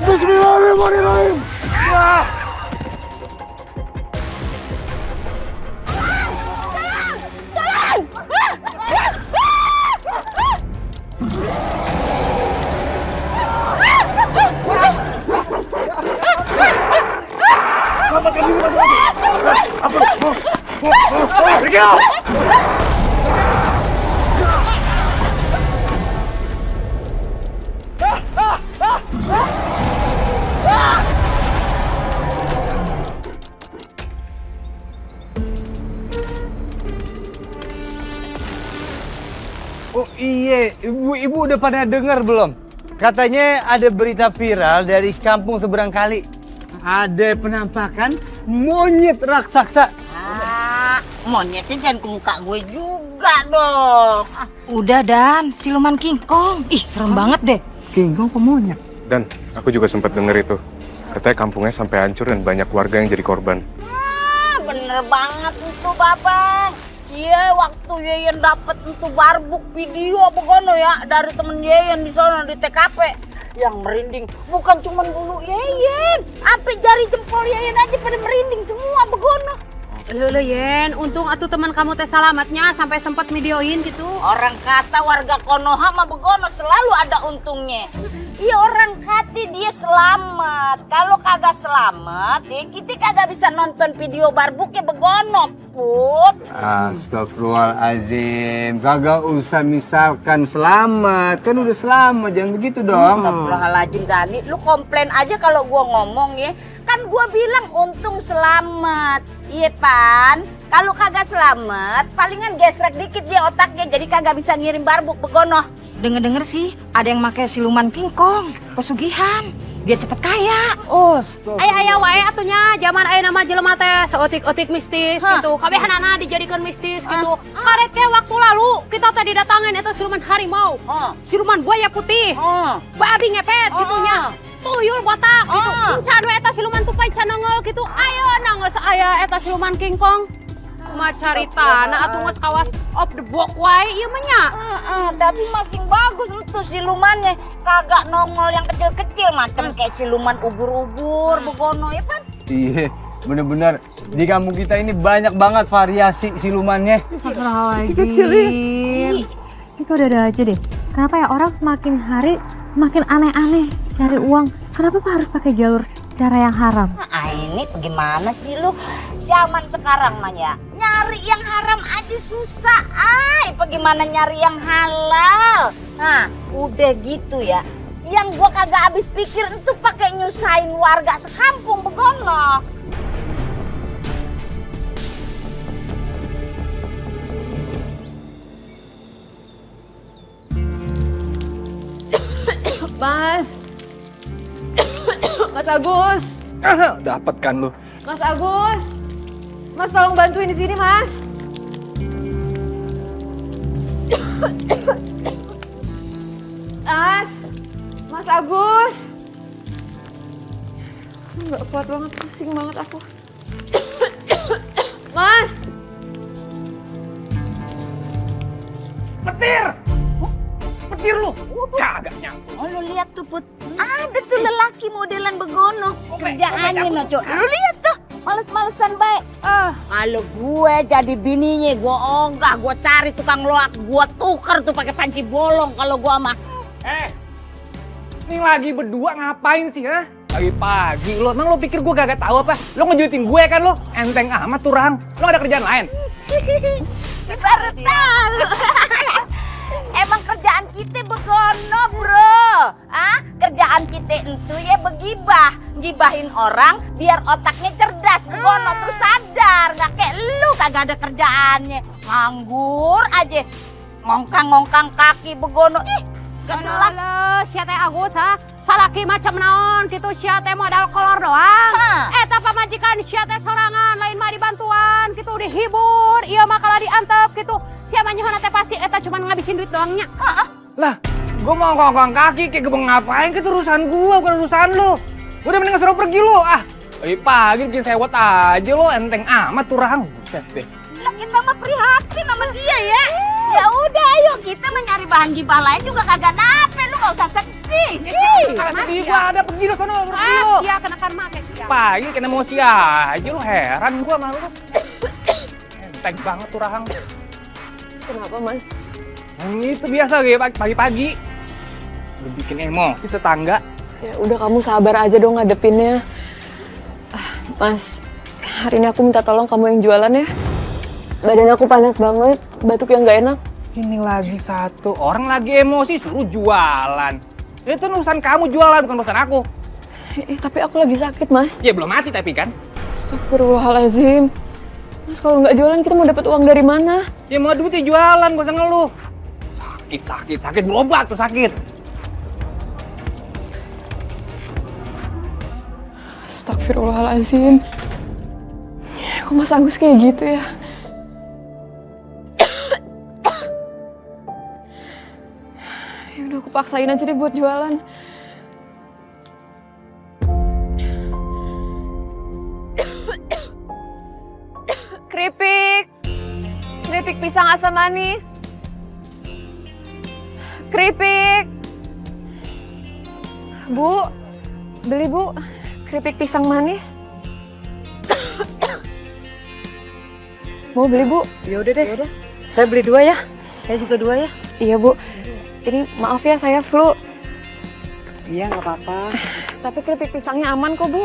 Bismillahirrahmanirrahim. Oh iya, ibu udah pada dengar belum? Katanya ada berita viral dari kampung seberang kali. Ada penampakan monyet raksasa. Monyetnya jangan ke muka gue juga dong. Udah Dan, siluman King Kong. Ih, serem banget deh. King Kong apa monyet? Dan aku juga sempat denger itu. Katanya kampungnya sampai hancur dan banyak warga yang jadi korban. Bener banget itu babang. Iya, waktu Yeyen dapet itu barbuk video begono ya dari temen Yeyen di sana di TKP. Yang merinding bukan cuma bulu Yeyen, sampai jari jempol Yeyen aja pada merinding semua begono. Lo Yen, untung atuh teman kamu teh salamatnya sampai sempat videoin gitu. Orang kata warga Konoha mah begono selalu ada untungnya. Iya orang kata dia selamat. Kalau kagak selamat, ya kita kagak bisa nonton video barbuknya begono, Put. Astagfirullahaladzim, kagak usah misalkan selamat, kan udah selamat, jangan begitu dong. Astagfirullahaladzim Dani, lu komplain aja kalau gua ngomong ya. Kan gua bilang untung selamat. Iya Pan, kalau kagak selamat, palingan gesrek dikit dia otaknya jadi kagak bisa ngirim barbuk begono. Denger-denger sih, ada yang pakai siluman King Kong, pesugihan, biar cepet kaya. Oh, Aya wae atunya, zaman aya nama jelema teh seotik-otik mistis gitu. Kabehanana dijadikan mistis gitu. Karek teh waktu lalu kita tadi datangin eta siluman harimau, siluman buaya putih, babi ngepet gitunya. Tuyul botak gitu. Can we eta siluman tupai can nongol gitu. Ayo nangos aya eta siluman King Kong. Kumaha caritana atuh geus kawas of the box wae ieu mah nya. Tapi masih bagus itu silumannya. Kagak nongol yang kecil-kecil macam kayak siluman ubur-ubur begono ya Pan. iya, bener-bener di kampung kita ini banyak banget variasi silumannya. Astagfirullahaladzim. Itu ada aja deh. Kenapa ya orang semakin hari makin aneh-aneh cari uang? Kenapa Pak harus pakai jalur cara yang haram? Ini bagaimana sih lu? Zaman sekarang mah ya, nyari yang haram aja susah. Bagaimana nyari yang halal? Nah, udah gitu ya. Yang gua kagak habis pikir itu pakai nyusahin warga sekampung begono. Mas Agus, Dapat kan lu? Mas Agus, Mas tolong bantuin di sini Mas. Mas Agus, nggak kuat banget, pusing banget aku. Mas, Petir lu. Kagak nyangkut. Oh lu lihat tuh Put, ada tuh lelaki modelan begono. Kerjaannya no Cok. Lu lihat tuh, males-malesan baik. Kalau gue jadi bininya, gue ogah, gue cari tukang loak, gue tuker tuh pakai panci bolong kalau gue mah. Ini lagi berdua ngapain sih, ha? Pagi-pagi lo, emang lo pikir gue gak tahu apa? Lo ngejutin gue kan lo? Enteng amat tuh Rahang. Lo ada kerjaan lain? Baru tahu. Emang kerjaan kita begono bro. Kerjaan kita itu ya begibah. Gibahin orang biar otaknya cerdas begono terus sadar. Gak kayak lu kagak ada kerjaannya. Nganggur aja. Ngongkang-ngongkang kaki begono. Ih, gak jelas. Siapa Agus ha? salaki macam naon gitu sia teh modal kolor doang. Eta pamajikan sia teh sorangan lain mah dibantuan gitu dihibur, ieu mah kalau diantep gitu. Sia mah nyohona teh pasti eta cuma ngabisin duit doangnya. Lah, gue mau ngongkong kaki kayak gebeng ngapain, itu urusan gue bukan urusan lo. Udah mendingan suruh pergi lo. Pagi bikin sewot aja lo, enteng amat tuh rahang. Buset deh. Lah kita mah prihatin sama dia ya. Ya udah ayo kita mencari bahan gibah lain juga kagak nape, lu gak usah sedih. Kalau sedih gue ada pergi lo sono, pergi lo. Sia kenakan make sia. Pagi kena emosi aja lo, heran gue sama lo. Enteng banget tuh rahang. Kenapa Mas? Itu biasa gitu pagi-pagi. Udah bikin emosi tetangga. Ya udah kamu sabar aja dong ngadepinnya. Mas, hari ini aku minta tolong kamu yang jualan ya. Badan aku panas banget, batuk yang gak enak. Ini lagi satu, orang lagi emosi suruh jualan. Itu urusan kamu jualan, bukan urusan aku. Tapi aku lagi sakit, Mas. Ya belum mati tapi kan. Astagfirullahaladzim. Mas, kalau nggak jualan kita mau dapat uang dari mana? Ya mau duit ya jualan, gak usah ngeluh. Sakit, berobat tuh sakit. Astagfirullahaladzim. Kok Mas Agus kayak gitu ya? Ya udah aku paksain aja deh buat jualan. Keripik pisang asam manis. Keripik. Bu, beli Bu, keripik pisang manis. Mau beli Bu? Ya udah deh. Saya beli 2 ya. Saya juga 2 ya. Iya Bu. Ini maaf ya saya flu. Iya nggak apa-apa. Tapi keripik pisangnya aman kok Bu.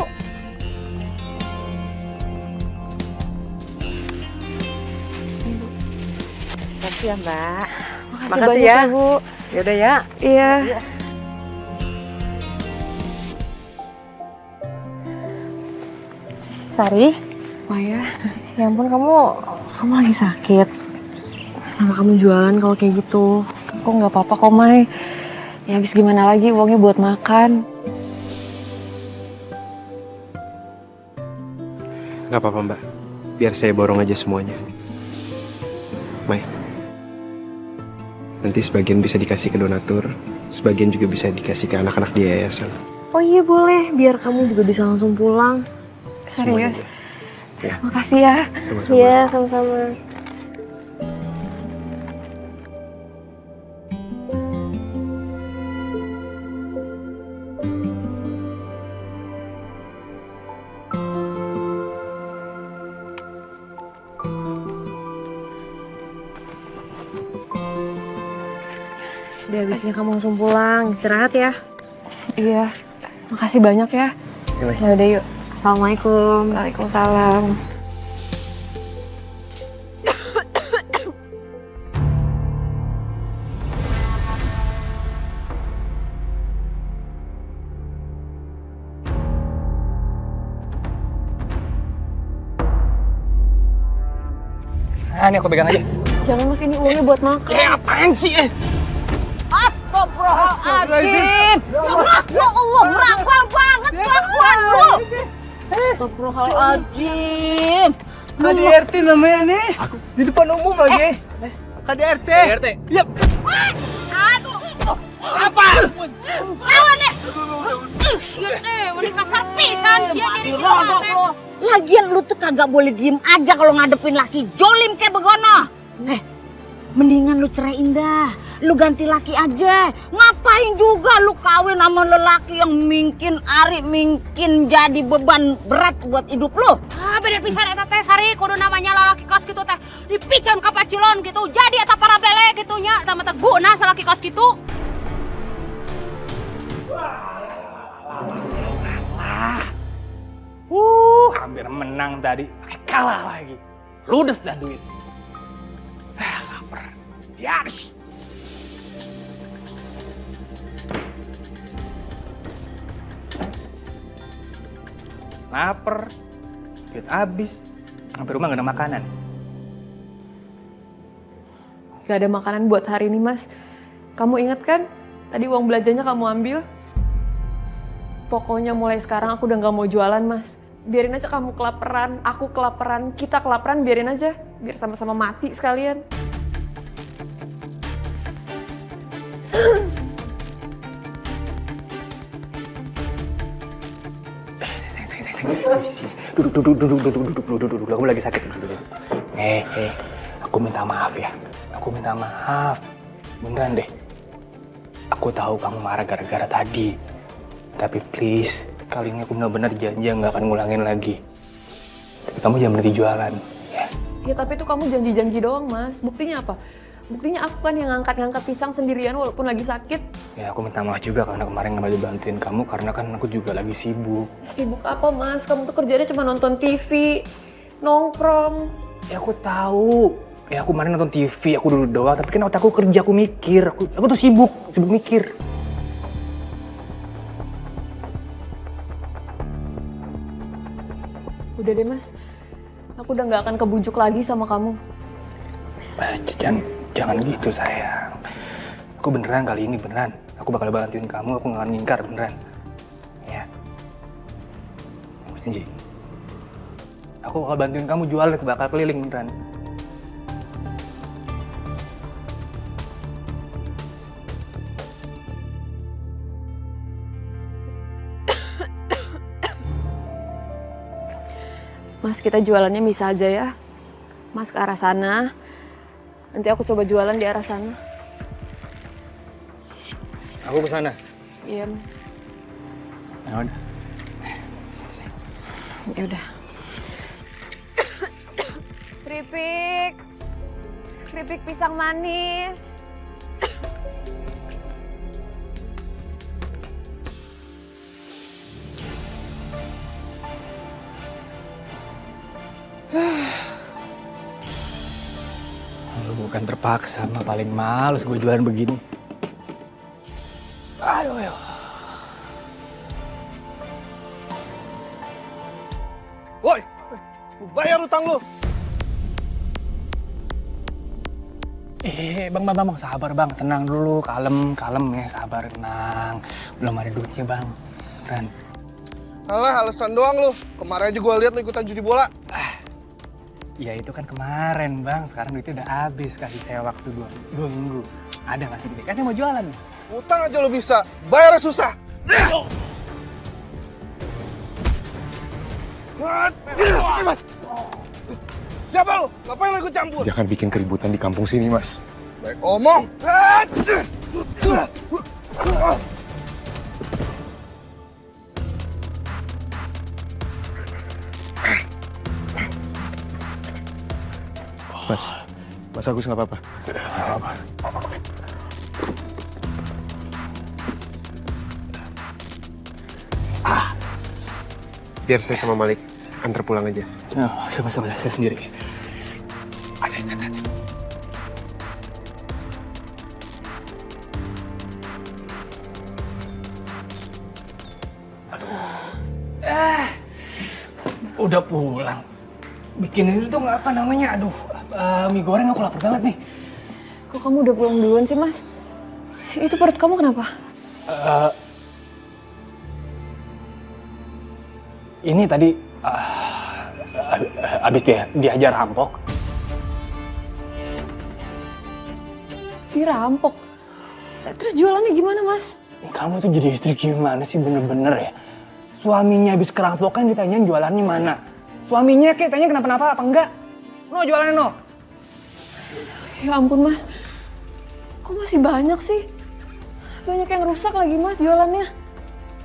Makasih ya Mbak. Makasih banyak ya Bu. Yaudah ya. Iya. Sari, Maya, ya ampun kamu lagi sakit. Kenapa kamu jualan kalau kayak gitu? Kok nggak apa-apa kok Mai. Ya habis gimana lagi uangnya buat makan. Gak apa-apa Mbak, biar saya borong aja semuanya. Mai, nanti sebagian bisa dikasih ke donatur, sebagian juga bisa dikasih ke anak-anak di yayasan. Oh iya boleh, biar kamu juga bisa langsung pulang. Semuanya Serius? aja. Ya, Makasih ya. sama-sama. Iya, sama-sama. Udah habisnya kamu langsung pulang, istirahat ya. Iya, makasih banyak ya. Ya udah yuk. Assalamualaikum. Waalaikumsalam. Ini aku pegang aja. Jangan Mas, ini uangnya buat makan. Apaan sih? Astagfirullahaladzim. Ya Allah, merangkul banget kelakuan lu. Astagfirullahaladzim. KDRT namanya nih. Di depan umum lagi. KDRT. RT. Yap. Aduh. Apa? Lawan deh. Ini kasar pisan sia jadi gitu. Lagian lu tuh kagak boleh diem aja kalau ngadepin laki jolim kayak begono. Mendingan lu ceraiin dah. Lu ganti laki aja. Ngapain juga lu kawin sama lelaki yang mungkin mungkin jadi beban berat buat hidup lu. Beda pisan eta teh Sari, kudu namanya lalaki kos gitu teh. Dipicon ka pacilon gitu. Jadi eta para belek gitu nya, eta mah teh guna salaki kos gitu. Hampir menang tadi, kalah lagi. Ludes dah duit. Lapar. Yars. Lapar. Duit habis. Sampai rumah gak ada makanan. gak ada makanan buat hari ini Mas. Kamu ingat kan? Tadi uang belanjanya kamu ambil. Pokoknya mulai sekarang aku udah nggak mau jualan, Mas. Biarin aja kamu kelaparan, aku kelaparan, kita kelaparan, biarin aja. Biar sama-sama mati sekalian. Duduk. Aku lagi sakit. Duduk. Aku minta maaf ya. Aku minta maaf. Beneran deh. Aku tahu kamu marah gara-gara tadi. Tapi please, kali ini aku benar-benar janji nggak akan ngulangin lagi. Tapi kamu jangan berhenti jualan, ya. Ya tapi itu kamu janji-janji doang, Mas. Buktinya apa? Buktinya aku kan yang ngangkat-ngangkat pisang sendirian walaupun lagi sakit. Ya aku minta maaf juga karena kemarin nggak mau bantuin kamu karena kan aku juga lagi sibuk. Sibuk apa, Mas? Kamu tuh kerjanya cuma nonton TV, nongkrong. Ya aku tahu. Ya aku kemarin nonton TV, aku dulu doang. Tapi kan otakku kerja, aku mikir. Aku tuh sibuk mikir. Udah deh, Mas. Aku udah nggak akan kebujuk lagi sama kamu. Jangan gitu sayang. Aku beneran kali ini beneran. Aku bakal bantuin kamu, aku nggak akan ngingkar beneran. Ya. Aku janji. Aku bakal bantuin kamu jualan, aku bakal keliling beneran. Mas, kita jualannya bisa aja ya. Mas ke arah sana. Nanti aku coba jualan di arah sana. Aku ke sana. Iya, Mas. Ya udah. Ya udah. Keripik. Keripik pisang manis. Lu bukan terpaksa, mah paling males gue jualan begini. Aduh ya. Woi, bayar utang lu. Bang, sabar bang, tenang dulu, kalem ya, sabar, tenang. Belum ada duitnya bang, Ran. Alah, alasan doang lu. Kemarin aja gua lihat lu ikutan judi bola. Ya itu kan kemarin bang, sekarang duitnya udah habis, kasih saya waktu 2 minggu. Ada nggak sih duit? Kan saya mau jualan nih. Utang aja lu bisa, bayarnya susah. Siapa lu? Ngapain lu ikut campur? Jangan bikin keributan di kampung sini, Mas. Baik omong. Mas Agus nggak apa-apa. Biar saya sama Malik antar pulang aja. Sama-sama, saya sendiri. Udah pulang. Bikin ini tuh nggak apa namanya, mie goreng aku lapar banget nih. Kok kamu udah pulang duluan sih, Mas? Itu perut kamu kenapa? Ini tadi abis diajar rampok. Dirampok? Terus jualannya gimana, Mas? Kamu tuh jadi istri gimana sih, bener-bener ya? Suaminya habis kerampokan ditanyain jualannya mana. Suaminya kayak tanya kenapa-napa apa enggak. No, jualannya no. Ya ampun, Mas. Kok masih banyak sih? Banyak yang rusak lagi, Mas, jualannya.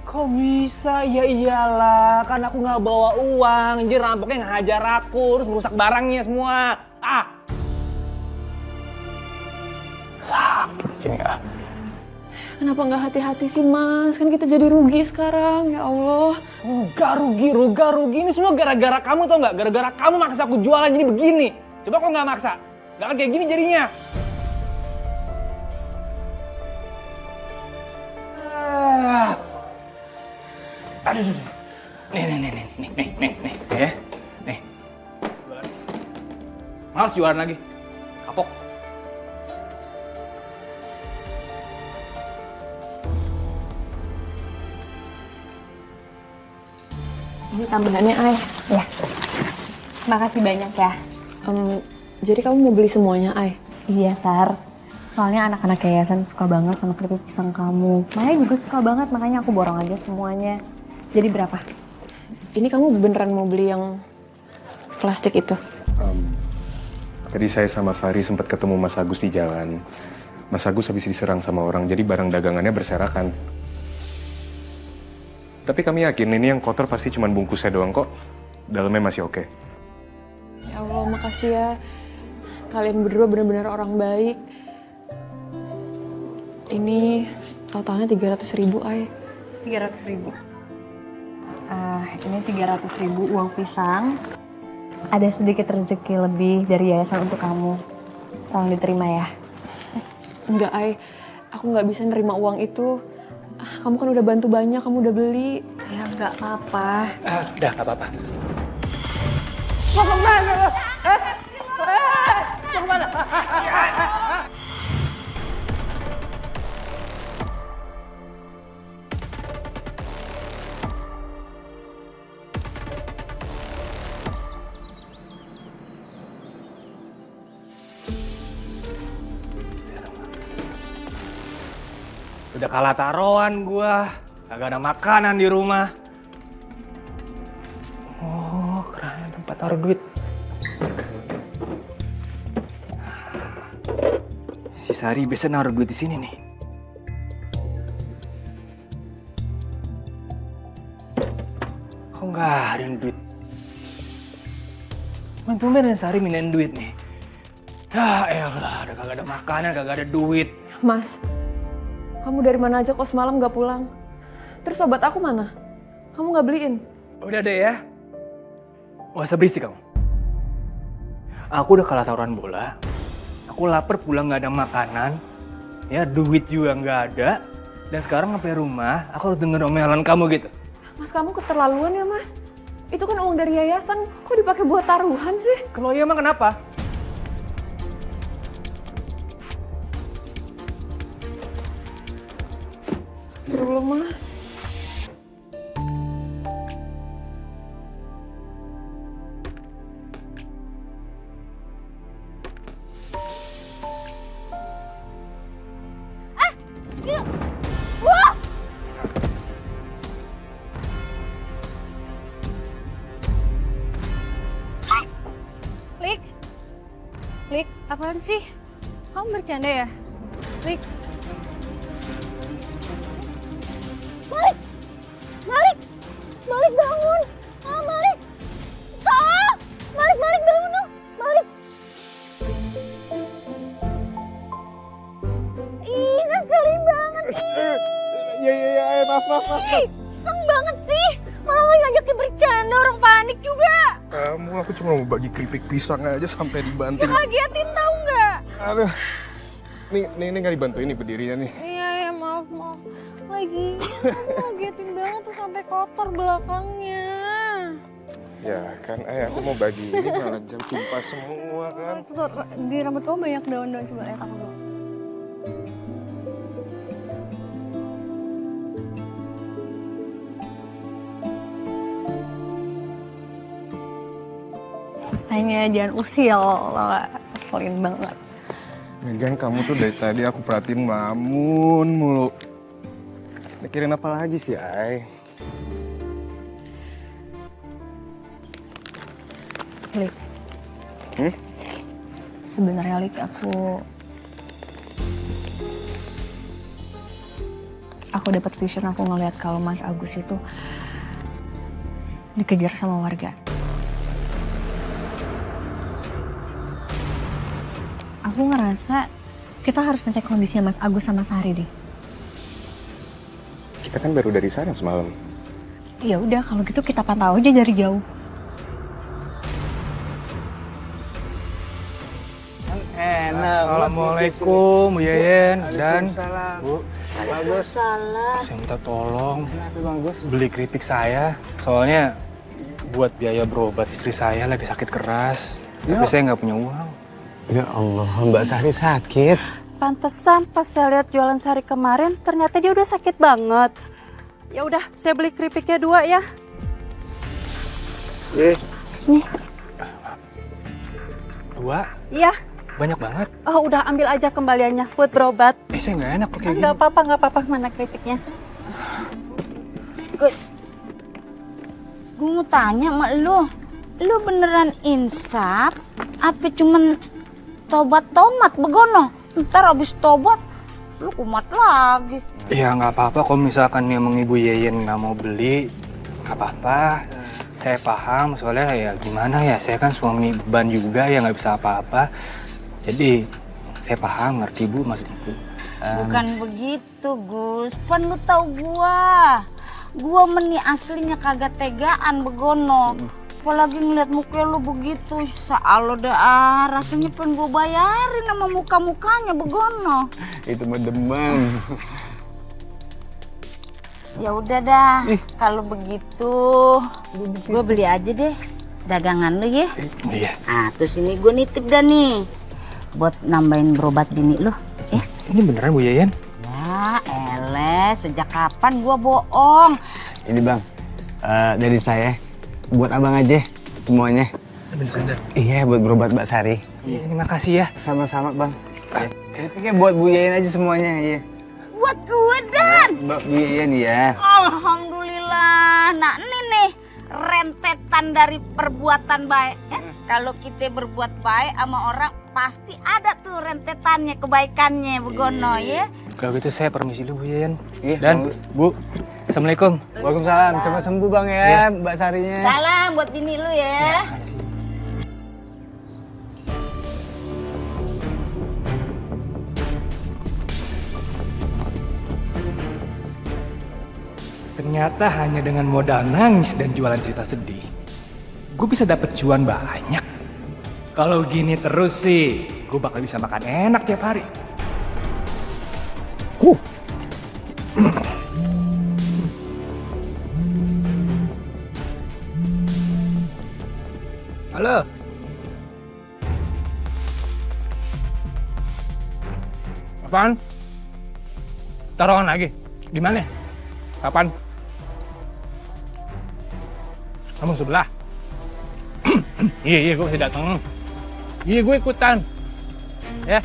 Kok bisa? Ya iyalah, kan aku nggak bawa uang. Jadi rampoknya ngehajar aku, terus merusak barangnya semua. Sakit ini ah. Kenapa nggak hati-hati sih, Mas? Kan kita jadi rugi sekarang, ya Allah. Rugi. Ini semua gara-gara kamu, tau nggak? Gara-gara kamu maksa aku jualan jadi begini. Coba kok nggak maksa? Nggak akan kayak gini jadinya. Aduh. Nih. Ya. Nih. Males jualan lagi. Kapok. Ini tambahannya, Ay. Ya. Makasih banyak ya. Jadi kamu mau beli semuanya, Ay? Iya, Sar. Soalnya anak-anak yayasan suka banget sama keripik pisang kamu. Maya juga suka banget, makanya aku borong aja semuanya. Jadi berapa? Ini kamu beneran mau beli yang plastik itu? Tadi saya sama Fahri sempat ketemu Mas Agus di jalan. Mas Agus habis diserang sama orang, jadi barang dagangannya berserakan. Tapi kami yakin ini yang kotor pasti cuma bungkusnya doang kok. Dalamnya masih oke. Ya Allah, makasih ya. Kalian berdua benar-benar orang baik. Ini totalnya 300.000, Ay. 300.000. Ini 300.000 uang pisang. Ada sedikit rezeki lebih dari yayasan untuk kamu. Tolong diterima ya. Enggak, Ay. Aku nggak bisa nerima uang itu. Kamu kan udah bantu banyak, kamu udah beli. Ya nggak apa-apa. Udah, gak apa-apa. Udah kalah taruhan gua, kagak ada makanan di rumah. Oh, keren tempat taruh duit. Si Sari biasa naruh duit di sini nih. Kok nggak ada yang duit? Tumben Sari mindahin duit nih. Ya elah, udah kagak ada makanan, kagak ada duit. Mas, kamu dari mana aja kok semalam nggak pulang? Terus obat aku mana? Kamu nggak beliin? Udah deh ya. Gak usah berisik kamu. Aku udah kalah taruhan bola. Aku lapar pulang gak ada makanan. Ya duit juga gak ada. Dan sekarang sampai rumah aku harus denger omelan kamu gitu. Mas, kamu keterlaluan ya, Mas. Itu kan uang dari yayasan. Kok dipakai buat taruhan sih? Kalau iya emang kenapa? Terlalu, Mas. Lik, apaan sih? Kamu bercanda ya? Lik. Malik bangun! Malik! Tolong! Malik bangun dong! Malik! Ih, ngeselin banget nih! Iya, maaf. Ih, iseng banget sih! Malah ngajakin bercanda, orang panik juga! Aku cuma mau bagi keripik pisang aja sampai dibanting. Ya kagetin tau nggak? Aduh. Nih nggak dibantuin nih berdirinya nih. Iya, maaf. Lagi ngagetin banget tuh sampai kotor belakangnya. Ya kan, aku mau bagi ini malah jam tumpah semua kan. Tuh, di rambut kamu banyak daun-daun, coba lihat aku dulu. Hanya jangan usil, lo keselin banget. Megan, kamu tuh dari tadi aku perhatiin ngelamun mulu. Mikirin apa lagi sih, Ay? Lik. Sebenarnya Lik, aku dapat vision, aku ngeliat kalau Mas Agus itu dikejar sama warga. Aku ngerasa kita harus ngecek kondisinya Mas Agus sama Sari deh. Kita kan baru dari sana semalam. Ya udah, kalau gitu kita pantau aja dari jauh. Enak. Assalamualaikum, Bu Yeyen dan Bu. Salah. Saya minta tolong beli keripik saya. Soalnya buat biaya berobat istri saya lagi sakit keras. Tapi saya nggak punya uang. Ya Allah, Mbak Sari sakit. Pantesan pas saya lihat jualan Sari kemarin, ternyata dia udah sakit banget. Ya udah, saya beli keripiknya 2 ya. Nih. 2? Iya. Banyak banget. Oh, udah ambil aja kembaliannya buat berobat. Saya nggak enak pakai gini. Nggak apa-apa, mana kritiknya. Gus, gue mau tanya sama lu beneran insaf? Apa cuman tobat begono? Ntar abis tobat, lu kumat lagi. Ya nggak apa-apa kalau misalkan emang Ibu Yeyen nggak mau beli, nggak apa-apa. Saya paham soalnya ya gimana ya, saya kan suami beban juga ya nggak bisa apa-apa. Jadi saya paham, ngerti Bu maksud Ibu. Bukan begitu Gus, pan lu tau gua meni aslinya kagak tegaan begono. Apalagi ngeliat muka lu begitu, Allah dah rasanya pengen gua bayarin sama muka-mukanya begono. Itu mah demam. Ya udah dah, kalau begitu gue beli aja deh dagangan lu ya. Iya. Ah, terus ini gue nitip dah nih buat nambahin berobat bini lu. Ini beneran Bu Yeyen? Ya elah, sejak kapan gue bohong? Ini Bang, dari saya buat abang aja semuanya. Bener-bener. Iya, buat berobat Mbak Sari. Iya, terima kasih ya. Sama-sama Bang. Ya. Ini buat Bu Yeyen aja semuanya. Iya. Buat gue Dan. Mbak Bu Yeyen ya. Alhamdulillah. Nah ini nih rentetan dari perbuatan baik. Ya? Kalau kita berbuat baik sama orang pasti ada tuh rentetannya, kebaikannya begono ya. Kalau gitu saya permisi dulu Bu Yeyen. Iya, Dan bagus. Bu, Assalamualaikum. Waalaikumsalam. Cepat sembuh Bang ya, Iya. Mbak Sarinya. Salam buat bini lu ya. Ternyata hanya dengan modal nangis dan jualan cerita sedih, gue bisa dapet cuan banyak. Kalau gini terus sih, gue bakal bisa makan enak tiap hari. Halo. Apaan? Taruhan lagi? Di mana? Kapan? Kamu sebelah? Iya, gue masih datang. Iya, gue ikutan. Ya,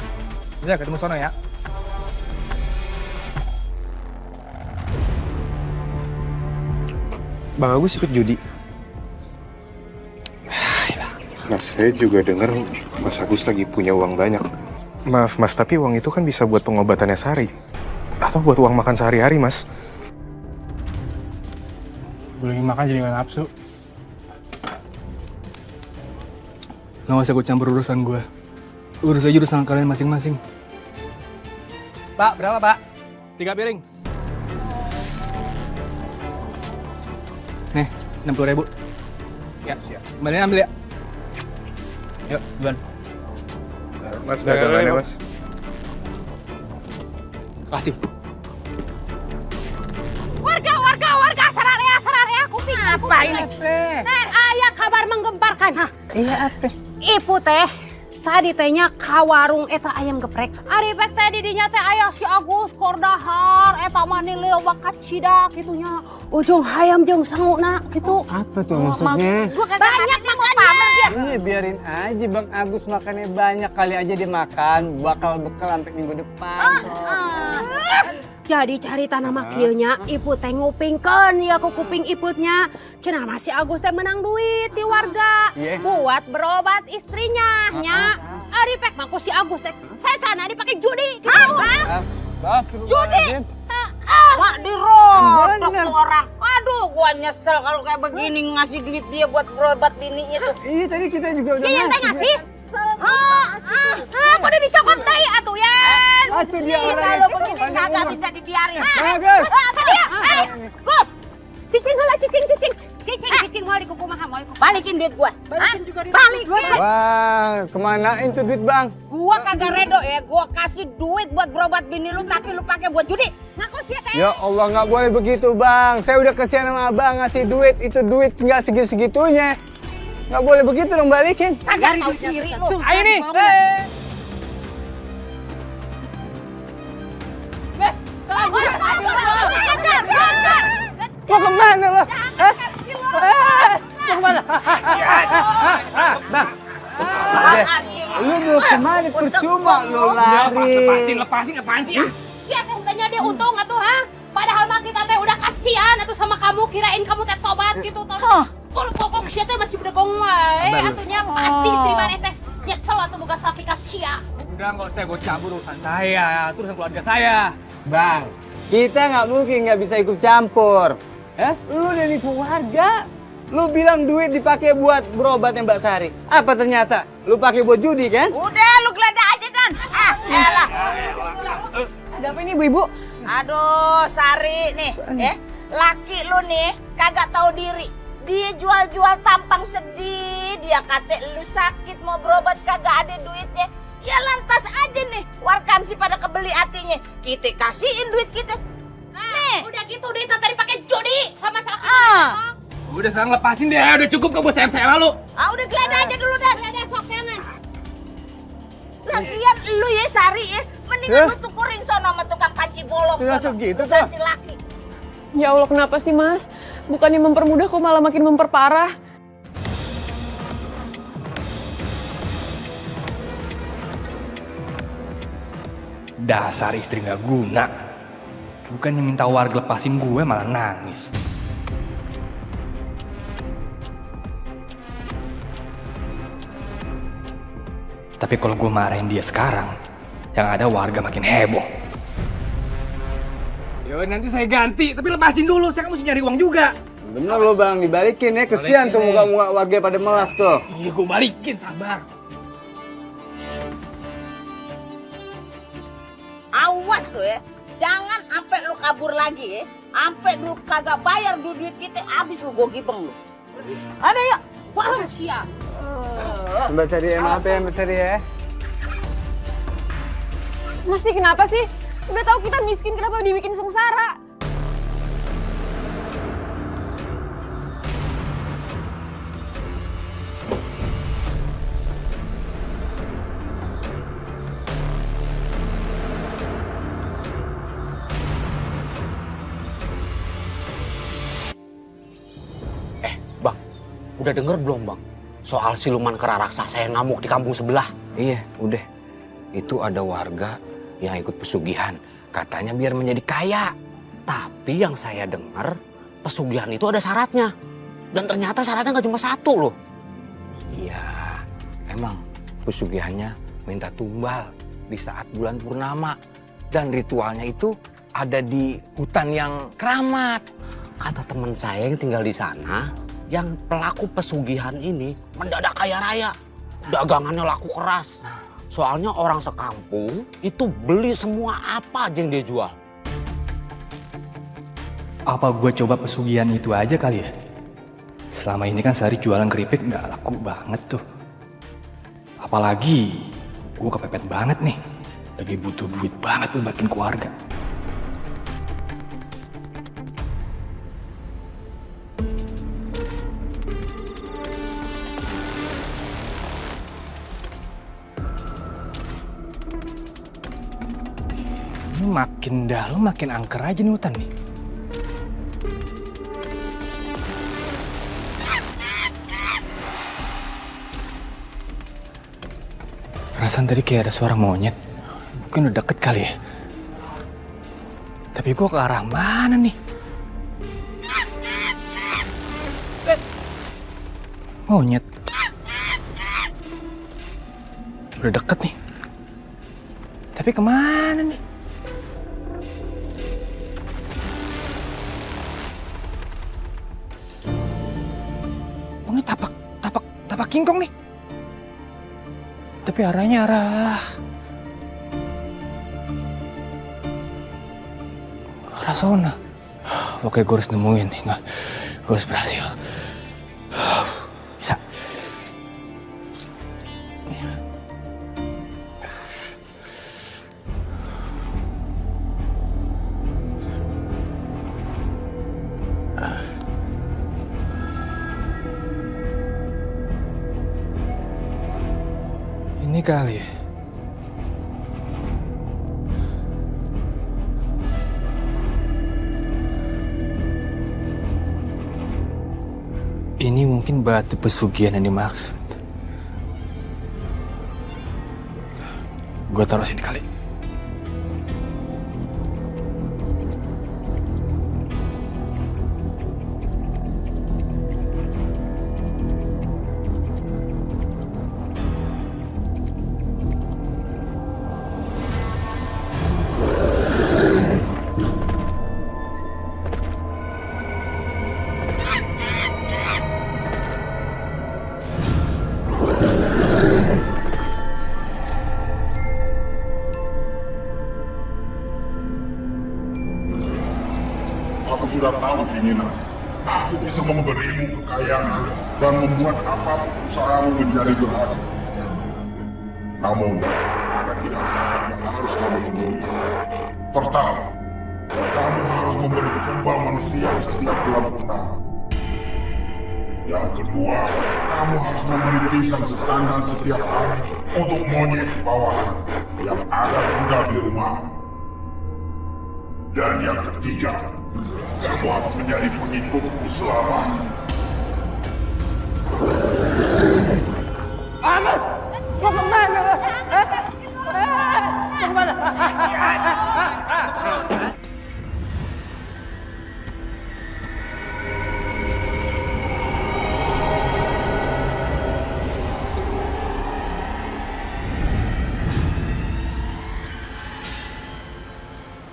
bisa ketemu sono ya. Bang Agus ikut judi. Nah, saya juga dengar Mas Agus lagi punya uang banyak. Maaf Mas, tapi uang itu kan bisa buat pengobatannya Sari. Atau buat uang makan sehari-hari, Mas. Gue lagi makan jadi gak nafsu. Lo gak usah ikut campur urusan gue. Urus aja urusan kalian masing-masing. Pak, berapa Pak? 3 piring. Nih, 60.000. Ya, siap. Kembaliin ambil ya. Yuk, duluan. Mas, dagangannya Mas. Kasih. Warga, sararea, kuping. Apa ini? Ayah kabar menggemparkan. Iya apa? Ibu teh, tadi tehnya ka warung eta ayam geprek. Ari pek teh didinya teh aya si Agus kordahar, eta mah nilai loba kacida gitunya. Ujung hayam jeung sanguna gitu. Apa tuh maksudnya? Banyak makannya. Iya biarin aja Bang Agus makannya banyak, kali aja dia makan bakal bekal sampai minggu depan. Jadi cari tanah makieunya, ibu teh ngupingkeun ya ku kuping iputnya. Cenah masih Agus teh menang duit di warga buat berobat istrinya nya. Ari pek mangko si Agus teh secana dipake judi gitu. Judi. Mak dirotok tuh orang. Aduh, gua nyesel kalau kayak begini ngasih duit dia buat berobat bininya tuh. Iya tadi kita juga udah Iya teh ngasih. Kok udah dicopot teh atuh ya. Atuh dia Kalau begini kagak bisa dibiarin. Bagus. Dia, Gus. Cicing heula cicing. Cicing mau dikuku mahal mau dikuku. Balikin duit gua. Balikin. Wah, kemanain tuh duit Bang? Gua kagak redo ya, gua kasih duit buat berobat bini lu tapi lu pakai buat judi. Ngaku sih teh. Ya Allah nggak boleh begitu Bang. Saya udah kesian sama Abang ngasih duit, itu duit nggak segitu-segitunya. Nggak boleh begitu dong, balikin. Kagak tahu diri lu. Ayo nih. Mau kemana lo? Mau kemana? Bang. Lu mau kemana? Percuma lu lari. Lepasin apaan sih? Dia teh tanya dia untung atuh ha. Padahal mah kita teh udah kasihan atuh sama kamu, kirain kamu teh tobat gitu toh. Kalau pokok sia teh masih udah gong wae atunya pasti istri maneh teh nyesel atuh boga sapi ka sia. Udah nggak usah gue campur urusan saya, itu urusan keluarga saya. Bang, kita nggak mungkin nggak bisa ikut campur. Lu dari keluarga. Lu bilang duit dipakai buat berobatnya Mbak Sari. Apa ternyata? Lu pakai buat judi kan? Udah lu geledah aja Dan. Elah. Ada apa ini ibu-ibu? Aduh, Sari nih, laki lu nih kagak tahu diri. Dia jual-jual tampang sedih, dia kata lu sakit mau berobat kagak ada duitnya. Ya lantas aja nih, warkam si pada kebeli hatinya. Kita kasihin duit kita. Nih, Udah gitu duit tadi pakai judi sama salah. Udah sekarang lepasin deh, udah cukup kok buat saya lu. Udah geledah aja dulu Dan. Geledah sok jangan. Lagian lu ya Sari ya, mendingan lu tukurin sono sama tukang panci bolong Tidak sono. segitu, Lu Kak. ganti laki. Ya Allah, kenapa sih Mas? Bukannya mempermudah kok malah makin memperparah. Dasar istri nggak guna. Bukannya minta warga lepasin gue malah nangis. Tapi kalau gue marahin dia sekarang, yang ada warga makin heboh. Yo nanti saya ganti, tapi lepasin dulu, saya kan mesti nyari uang juga. Bener lo Bang, dibalikin ya. Kesian tuh muka-muka warga pada melas tuh. Iya gue balikin, sabar. Awas lu ya, jangan sampai lu kabur lagi ya. Sampai lu kagak bayar duit kita, habis lu gue gibeng lu. Ada yuk. Wah, sia. Mbak Sari ya, maaf ya Mbak Sari ya. Mas ini kenapa sih? Udah tahu kita miskin, kenapa dibikin sengsara? Bang, udah denger belum Bang? Soal siluman kera raksasa yang ngamuk di kampung sebelah. Iya, udah. Itu ada warga yang ikut pesugihan. Katanya biar menjadi kaya. Tapi yang saya dengar, pesugihan itu ada syaratnya. Dan ternyata syaratnya nggak cuma satu loh. Iya, emang pesugihannya minta tumbal di saat bulan purnama. Dan ritualnya itu ada di hutan yang keramat. Kata teman saya yang tinggal di sana, yang pelaku pesugihan ini mendadak kaya raya. Dagangannya laku keras. Soalnya orang sekampung itu beli semua apa aja yang dia jual. Apa gue coba pesugihan itu aja kali ya? Selama ini kan sehari jualan keripik nggak laku banget tuh. Apalagi gue kepepet banget nih. Lagi butuh duit banget tuh bikin keluarga. Ini makin dalam makin angker aja nih hutan nih. Perasaan tadi kayak ada suara monyet. Mungkin udah deket kali ya. Tapi gue ke arah mana nih? Monyet. Udah deket nih. Tapi kemana nih? Oh, ini tapak kingkong nih. Tapi arahnya arah zona. Oke, gue harus nemuin nih. Gue harus berhasil. Bisa. Ini kali ya. Ini mungkin Mungkin batu pesugihan yang dimaksud. Gue taruh sini kali. Aku sudah tahu keinginan. Aku bisa memberimu kekayaan dan membuat apapun usahamu menjadi berhasil. Namun, ada 3 syarat yang harus kamu penuhi. Pertama, kamu harus memberi tumbal manusia di setiap bulan purnama. Yang kedua, kamu harus memberi pisang setandan setiap hari untuk monyet bawahan yang ada tinggal di rumah. Dan yang ketiga, kamu harus menjadi pengikutku selamanya. Agus! Mau kemana lo? Mau kemana?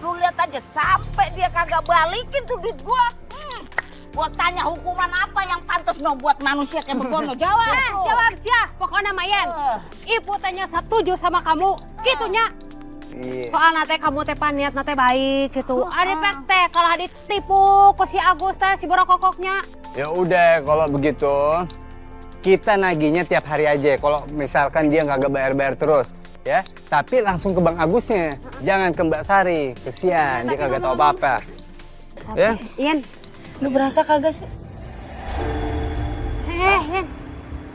Lu lihat aja sampai dia kagak balikin tuh duit gua. Gua tanya hukuman apa yang pantas no buat manusia kayak begono. Jawab. Jawab ya, pokoknya Mayen. Ibu tanya setuju sama kamu, gitunya. Soal nate kamu teh paniat nate baik gitu. Ada teh kalau ditipu ke si Agus teh si borokokoknya. Ya udah kalau begitu kita nagihnya tiap hari aja. Kalau misalkan dia nggak bayar-bayar terus, ya. Tapi langsung ke Bang Agusnya, jangan ke Mbak Sari. Kesian, dia kagak tahu apa-apa. Ya? Ian, Lu berasa kagak sih? Ian,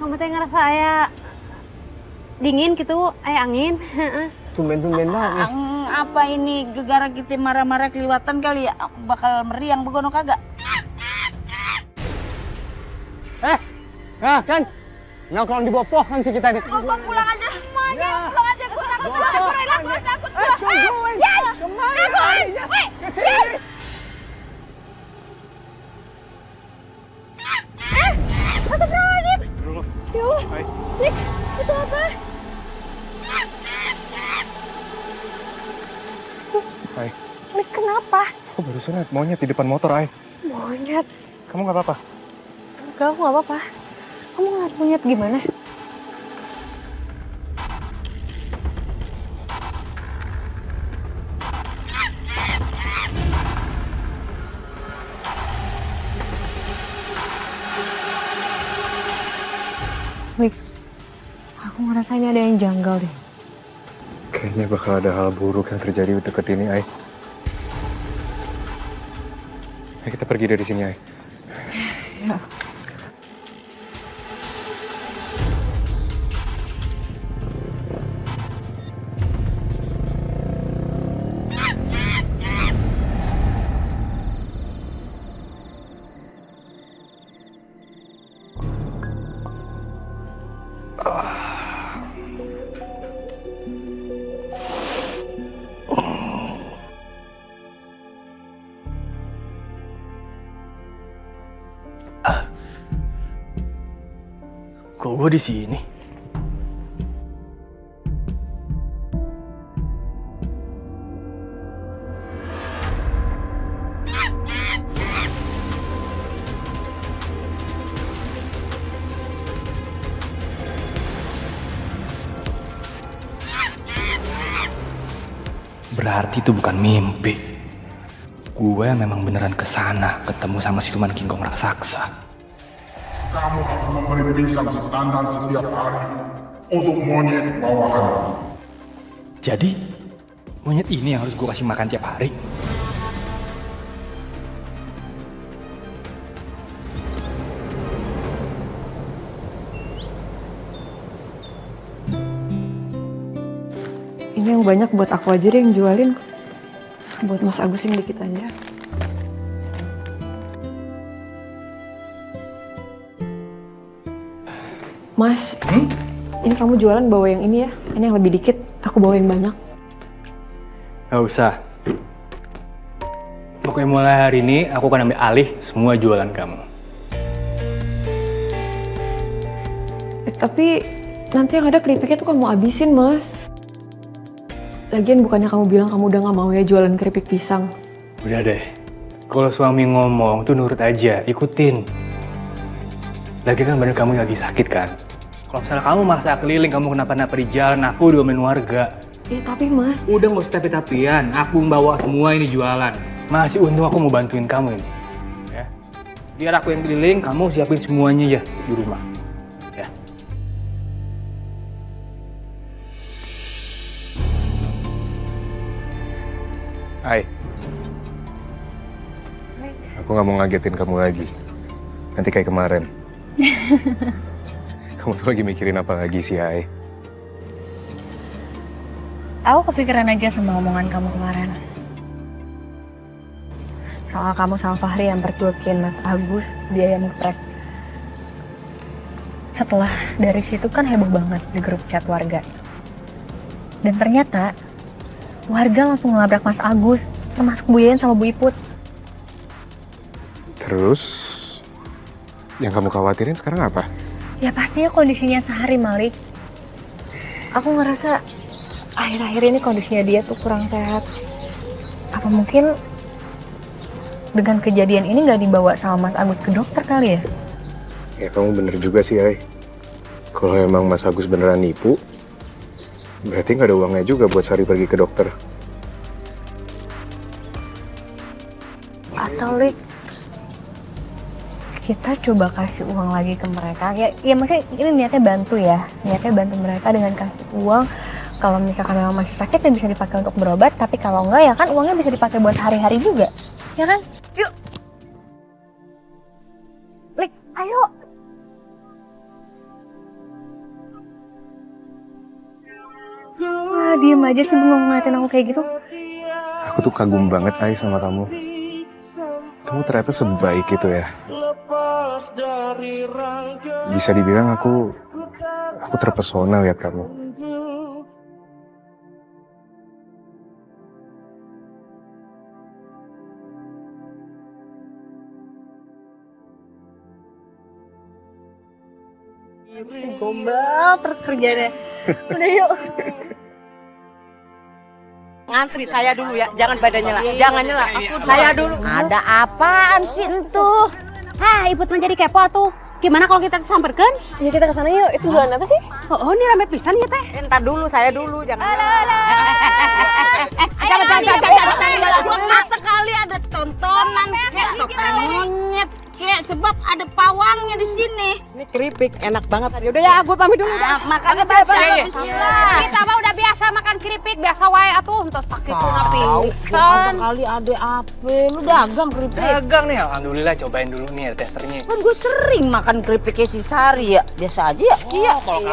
kamu teh ngerasa aya dingin gitu, aya angin. Tumben-tumben banget. Apa ini gegara kita marah-marah keliwatan kali ya? Bakal meriang begono kagak? Nah kan, nongkrong di bawah pohon sih kita nih. Gua pulang aja. Pulang aja, gua takut. Gua takut. Tungguin. Kemana larinya? Kesini. Astagfirullahaladzim. Ya Allah, Nik, itu apa? Hai. Nik, kenapa? Aku barusan lihat monyet di depan motor, Ai. Monyet. Kamu nggak apa-apa? Enggak, aku nggak apa-apa. Kamu ngeliat monyet gimana? Wik, aku ngerasa ini ada yang janggal deh. Kayaknya bakal ada hal buruk yang terjadi deket ini, Ai. Ayo kita pergi dari sini, Ai. Ya. Kok gue di sini? Berarti itu bukan mimpi. Gue memang beneran kesana ketemu sama siluman King Kong raksasa. Kamu harus memberi pisang setandan setiap hari untuk monyet bawahan. Jadi, monyet ini yang harus gue kasih makan tiap hari? Ini yang banyak buat aku aja deh yang jualin. Buat Mas Agus yang dikit aja. Mas, ini kamu jualan bawa yang ini ya. Ini yang lebih dikit, aku bawa yang banyak. Gak usah. Pokoknya mulai hari ini aku akan ambil alih semua jualan kamu. Tapi nanti yang ada keripiknya tuh kamu habisin, Mas. Lagian bukannya kamu bilang kamu udah gak mau ya jualan keripik pisang? Udah deh. Kalau suami ngomong tuh nurut aja, ikutin. Lagi kan badan kamu lagi sakit kan? Kalau misalnya kamu maksa keliling, kamu kenapa-napa di jalan, aku diomelin warga. Ya tapi Mas... Udah gak usah tapi-tapian, aku membawa semua ini jualan. Masih untung aku mau bantuin kamu ini. Ya. Biar aku yang keliling, kamu siapin semuanya ya di rumah. Ya. Hai. Aku nggak mau ngagetin kamu lagi. Nanti kayak kemarin. Kamu tuh lagi mikirin apa lagi sih, Hai? Aku kepikiran aja sama omongan kamu kemarin. Soal kamu sama Fahri yang percuekin Mas Agus, dia yang ngeprek. Setelah dari situ kan heboh banget di grup chat warga. Dan ternyata warga langsung ngelabrak Mas Agus, termasuk Bu Yen sama Bu Iput. Terus, yang kamu khawatirin sekarang apa? Ya pastinya kondisinya sehari, Malik. Aku ngerasa akhir-akhir ini kondisinya dia tuh kurang sehat. Apa mungkin dengan kejadian ini nggak dibawa sama Mas Agus ke dokter kali ya? Ya kamu bener juga sih, Hai. Kalau emang Mas Agus beneran nipu, berarti nggak ada uangnya juga buat Sari pergi ke dokter. Atau Lik, kita coba kasih uang lagi ke mereka. Ya maksudnya ini niatnya bantu ya. Niatnya bantu mereka dengan kasih uang. Kalau misalkan memang masih sakit ya bisa dipakai untuk berobat. Tapi kalau enggak ya kan uangnya bisa dipakai buat hari-hari juga. Ya kan? Yuk. Lik, ayo. Wah, diem aja sih belum ngeliatin aku kayak gitu. Aku tuh kagum banget, Hai, sama kamu. Kamu ternyata sebaik itu ya. Bisa dibilang aku terpesona lihat kamu. Gombal terus kerjanya. Udah yuk. Ngantri saya dulu ya, jangan badannya lah. Jangan nyela, saya dulu. Ada apaan sih entuh? Hah, Iput menjadi kepo tuh. Gimana kalau kita samperkan? Ya kita kesana yuk, itu jualan apa sih? Oh, ini rame pisan ya teh. Entar dulu, saya dulu, jangan. Jangan sekali ada tontonan kayak topeng monyet kayak sebab ada pawangnya di sini. Ini keripik enak banget. Yaudah ya, gue pamit dulu. Makan saja. Kita mah udah biasa makan keripik, biasa wae atuh. Entos sakit tuh pingsan. Kali ada apa? Lu dagang keripik? Dagang nih, alhamdulillah. Cobain dulu nih testernya. Kan gue sering makan keripiknya si Sari ya. Biasa aja ya. Iya, kalau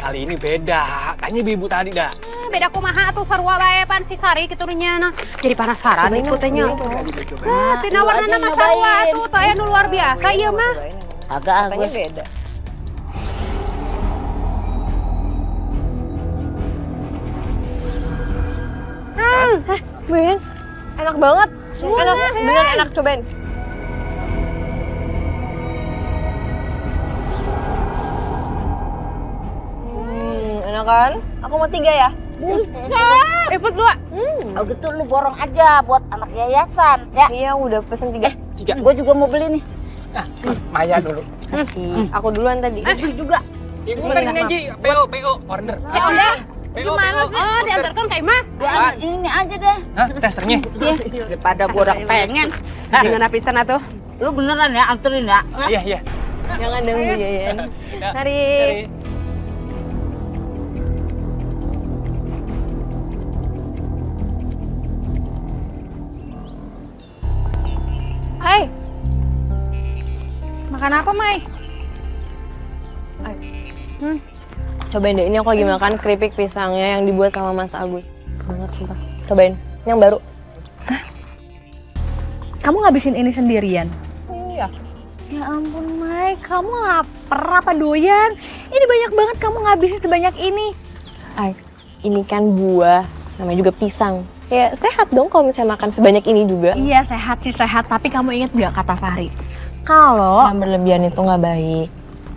kali ini beda. Kayaknya ibu tadi dah. Beda kumaha atuh sarua wae pan si Sari kitunya nah. Jadi penasaran ikutnya. Nah, tina warna nama sarua atuh teh anu luar biasa ieu mah. Agak beda. Ben, enak banget. Enak, beneran enak, cobain. Enak kan? Aku mau 3 ya. Iput 2. Oh gitu lu borong aja buat anak yayasan ya. Iya, udah pesen 3. Gue juga mau beli nih. Nah, Maya dulu. Aku duluan tadi. Beli juga. Ibu kan ini aja, PO, order. Ya udah. Gimana sih? Oh, diantarkan ke Ima. Ini aja deh. Hah, testernya? Daripada gue udah pengen. Dengan pisan atuh. Lu beneran ya anterin ya? Iya. Jangan dong biayain. Mari. Hai. Makan apa, Mai? Cobain deh, ini aku lagi makan keripik pisangnya yang dibuat sama Mas Agus. Banget sumpah. Cobain, yang baru. Kamu ngabisin ini sendirian? Iya. Ya ampun, Mai, kamu lapar apa doyan? Ini banyak banget kamu ngabisin sebanyak ini. Ay, ini kan buah, namanya juga pisang. Ya sehat dong kalau misalnya makan sebanyak ini juga. Iya sehat sih sehat, tapi kamu inget gak kata Fahri? Kalau yang berlebihan itu nggak baik.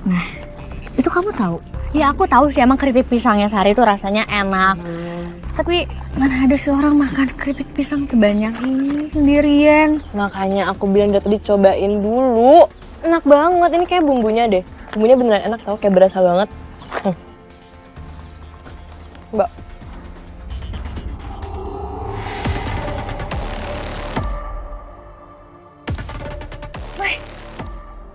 Nah, itu kamu tahu? Ya aku tahu sih emang keripik pisangnya Sari itu rasanya enak. Tapi mana ada seorang makan keripik pisang sebanyak ini sendirian. Makanya aku bilang dia tuh dicobain dulu. Enak banget, ini kayak bumbunya deh. Bumbunya beneran enak tau, kayak berasa banget. Mbak.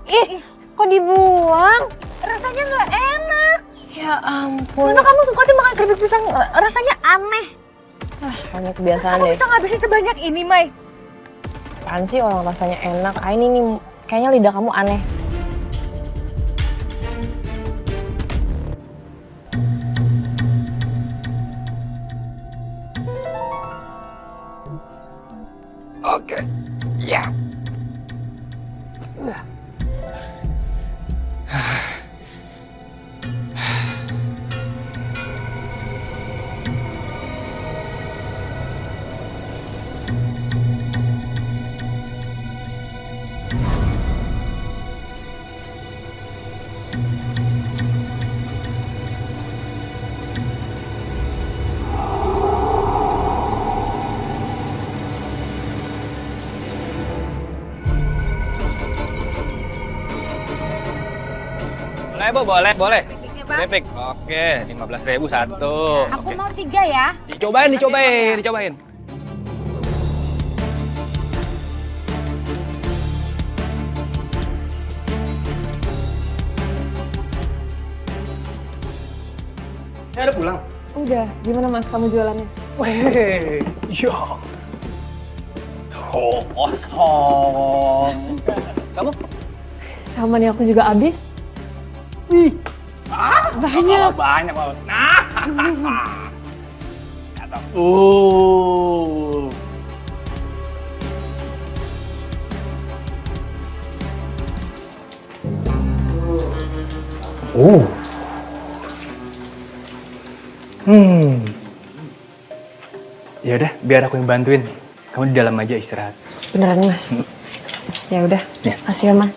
Ih, kok dibuang? Rasanya nggak enak. Ya ampun. Kenapa kamu suka sih makan keripik pisang? Rasanya aneh. Hanya kebiasaan Kamu deh. bisa ngabisin sebanyak ini, Mai? Apaan sih orang rasanya enak? Ini nih, kayaknya lidah kamu aneh. Oke, ya. Boleh, Bu, boleh. Keripik. Oke, 15.000 satu. Aku mau 3 ya. Dicobain. Udah pulang. Udah, gimana mas kamu jualannya? Weh, ya. Oh, kosong. Kamu? Sama nih aku juga habis. Banyak banget. Nah. Ya udah, biar aku yang bantuin. Kamu di dalam aja istirahat. Beneran mas? Ya udah, Ya. makasih ya mas.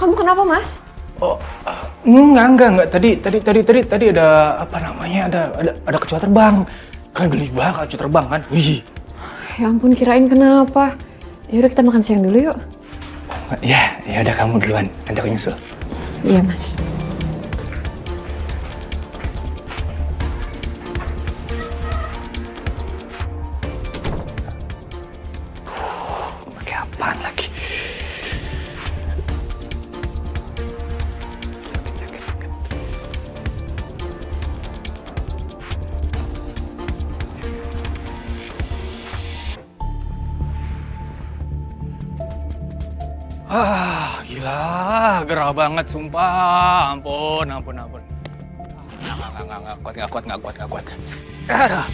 Kamu kenapa mas? Oh, enggak. Tadi ada apa namanya? Ada kecoa terbang. Kan geli banget kecoa terbang kan? Wih. Ya ampun, kirain kenapa. Yaudah kita makan siang dulu yuk. Ya udah kamu duluan. Nanti aku nyusul. Iya mas. Pakai apaan lagi? Gila, gerah banget sumpah. Ampun. Nggak kuat. Aduh.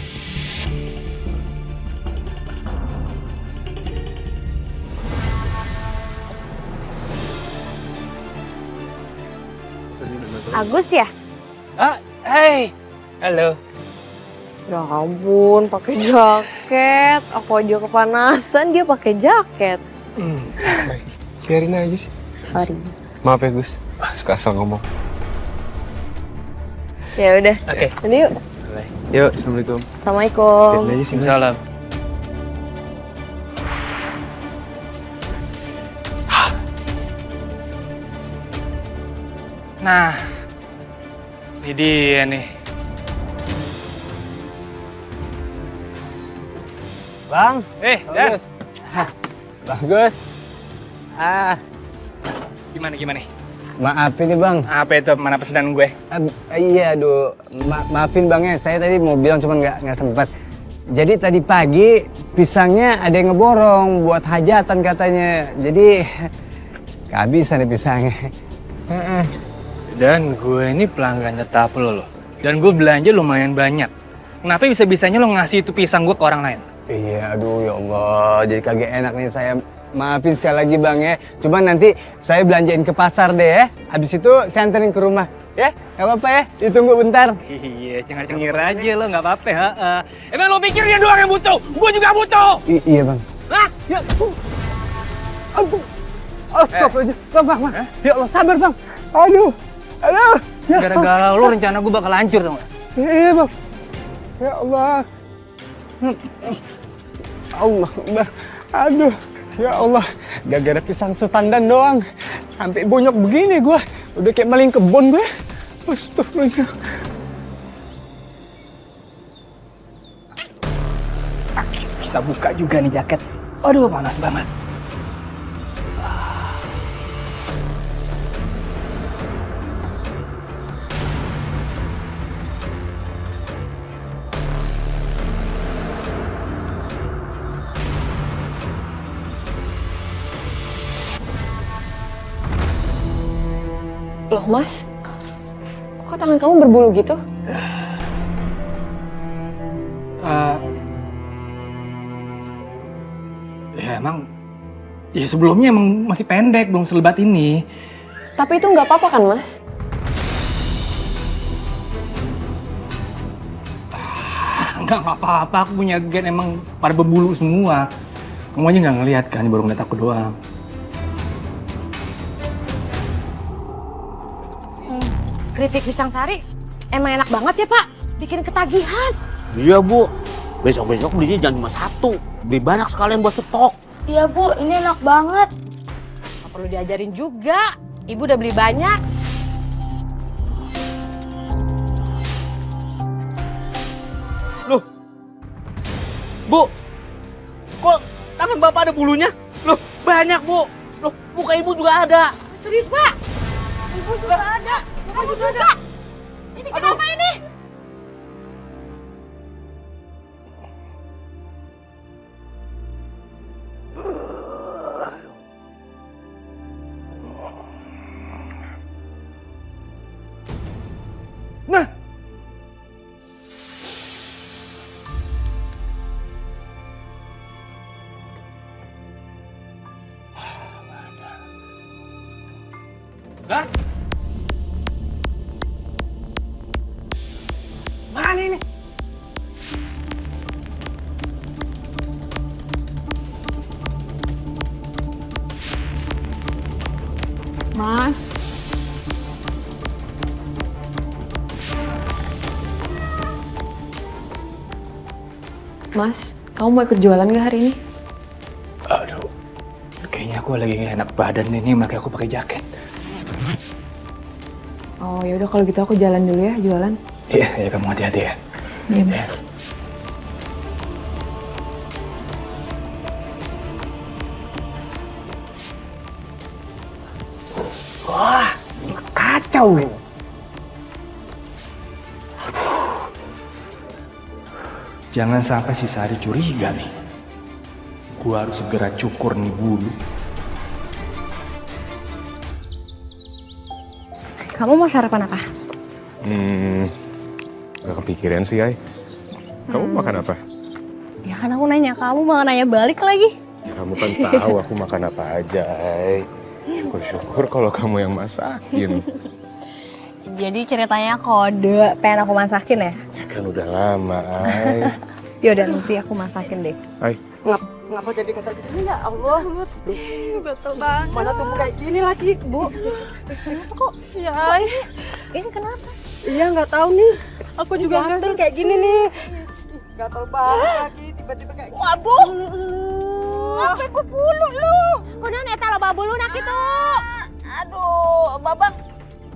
Agus ya? Hey. Halo. Ya ampun, pakai jaket. Aku aja kepanasan, dia pakai jaket. Biarin aja sih. Sorry. Maaf ya Gus, suka asal ngomong. Ya udah. Oke. Ini yuk. Yuk, assalamualaikum. Assalamualaikum. Waalaikumsalam. Nah, ini dia nih. Bang. Dan. Bagus. Bagus. Gimana? Maafin nih bang. Apa itu? Mana pesanan gue? Iya, aduh. Maafin bang ya, saya tadi mau bilang cuman nggak sempat. Jadi tadi pagi pisangnya ada yang ngeborong buat hajatan katanya. Jadi kehabisan nih pisangnya. Dan gue ini pelanggan tetap lo loh. Dan gue belanja lumayan banyak. Kenapa bisa-bisanya lo ngasih itu pisang gue ke orang lain? Iya, aduh ya Allah. Jadi kagak enak nih saya. Maafin sekali lagi bang ya. Cuman nanti saya belanjain ke pasar deh ya. Habis itu saya anterin ke rumah. Ya, nggak apa-apa ya. Ditunggu bentar. Iya, cengar-cengir aja lo, nggak apa-apa. Emang lo pikir dia doang yang butuh? Gue juga butuh. Iya bang. Hah? Ya, aduh. Astagfirullah. Bang. Ya Allah, sabar bang. Aduh. Ya, gara-gara lo rencana gue bakal hancur tau gak? Iya bang. Ya Allah. Allah. Aduh. Ya Allah. Gara-gara pisang setandan doang. Sampai bonyok begini gue. Udah kayak maling kebun gue. Astagfirullah. Kita buka juga nih jaket. Aduh, panas banget. Loh mas, kok tangan kamu berbulu gitu? Ya emang, ya sebelumnya emang masih pendek, belum selebat ini. Tapi itu nggak apa-apa kan mas? Enggak apa-apa, aku punya gen emang pada berbulu semua. Kamu aja nggak ngeliat kan, baru ngeliat aku doang. Keripik pisang sari emang enak banget ya Pak, bikin ketagihan. Iya Bu, besok-besok belinya jangan cuma satu, beli banyak sekalian buat stok. Iya Bu, ini enak banget. Nggak perlu diajarin juga, Ibu udah beli banyak. Loh, Bu, kok tangan Bapak ada bulunya? Loh, banyak Bu. Loh, muka Ibu juga ada. Serius Pak? Ibu juga ada. Kamu juga. Ini kenapa ini? Nah, Hah? Mana ini? Mas. Mas, kamu mau ikut jualan gak hari ini? Aduh, kayaknya aku lagi gak enak badan ini, makanya aku pakai jaket. Oh ya udah kalau gitu aku jalan dulu ya jualan. Iya, ya kamu hati-hati ya. Iya mas. Wah, kacau nih. Jangan sampai si Sari curiga nih. Gua harus segera cukur nih bulu. Kamu mau sarapan apa? Gak kepikiran sih, Ay. Kamu makan apa? Ya kan aku nanya, kamu mau nanya balik lagi? Ya, kamu kan tahu aku makan apa aja, Ay. Syukur-syukur kalau kamu yang masakin. Jadi ceritanya kode pengen aku masakin ya? Kan udah lama, Ay. Yaudah nanti aku masakin deh. Ay. Ngapa jadi kasar gini ya Allah? Betul banget. Mana tuh kayak gini lagi, Bu? Kenapa kok? Ya, Ini kenapa? Iya nggak tahu nih. Aku juga gatel kayak gini nih. Gatel banget lagi tiba-tiba kayak. Waduh. Apa bulu lu? Kunaon eta loba bulu nak itu? Aduh, Babang.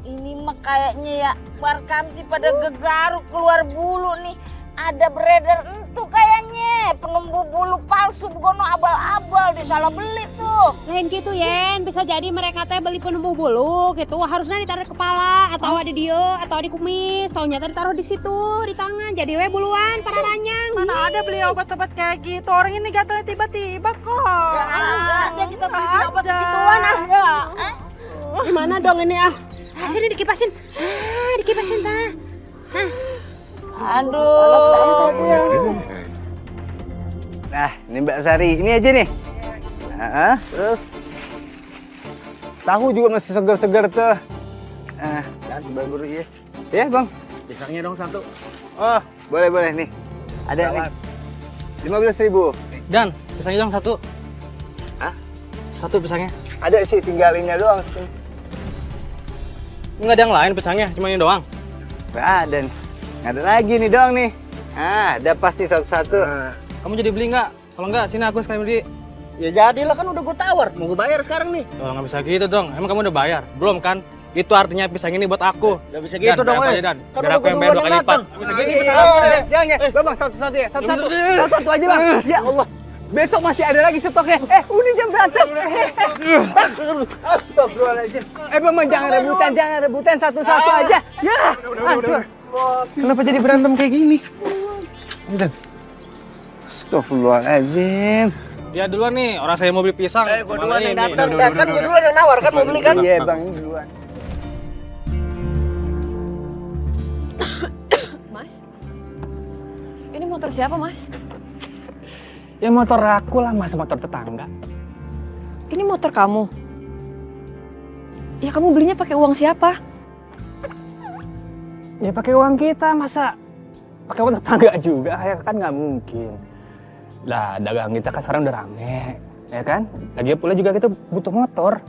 Ini mah kayaknya ya warkam sih pada gegaruk keluar bulu nih. Ada beredar entu kayaknya penumbuh bulu palsu begono abal-abal disalah beli tuh. Lain gitu Yen, bisa jadi mereka teh beli penumbuh bulu gitu. Harusnya ditaruh di kepala atau di dio atau di kumis. Taunya tadi taruh di situ di tangan. Jadi we buluan para ranyang. Mana ada beli obat-obat kayak gitu. Orang ini gatel tiba-tiba kok. Ada kita beli obat gituan ya. Gimana dong ini ah? Sini dikipasin. Dikipasin tah. Aduh. Nah, ini Mbak Sari, ini aja nih. Terus tahu juga masih segar-segar tuh. Dan baru ya. Iya, Bang. Pisangnya dong satu. Oh, boleh nih. Ada nih. 15.000. Dan pisangnya dong satu. Hah? Satu pisangnya. Ada sih, tinggalinnya doang. Enggak ada yang lain pisangnya, cuma ini doang. Nggak ada nih. Nggak ada lagi nih doang nih. Ada pasti satu-satu. Kamu jadi beli nggak? Kalau nggak, sini aku sekali beli. Ya jadilah kan udah gue tawar. Mau gue bayar sekarang nih. Oh, nggak bisa gitu dong. Emang kamu udah bayar? Belum kan? Itu artinya pisang ini buat aku. Gak bisa gitu dong, Dan, Dan. kan biar aku yang bayar 2 kali lipat. Bisa gitu pisang aku deh. Jangan ya, Bang, satu-satu ya. Satu-satu aja, Bang. Ya Allah. Besok masih ada lagi stoknya. Udah jam berapa? Astagfirullahaladzim. Bang, jangan rebutan. Satu-satu aja. Ya. Udah. Kenapa jadi berantem kayak gini? Astagfirullahaladzim. Dia duluan nih, orang saya mau beli pisang. Gue duluan yang datang. Kan gue duluan yang nawar kan mau beli kan? Iya, Bang, ini duluan. Mas, ini motor siapa, Mas? Ya motor aku lah, masa motor tetangga. Ini motor kamu. Ya kamu belinya pakai uang siapa? Ya pakai uang kita, masa pakai uang tetangga juga? Ya kan nggak mungkin. Lah, dagang kita kan sekarang udah rame, ya kan? Lagi pula juga kita butuh motor.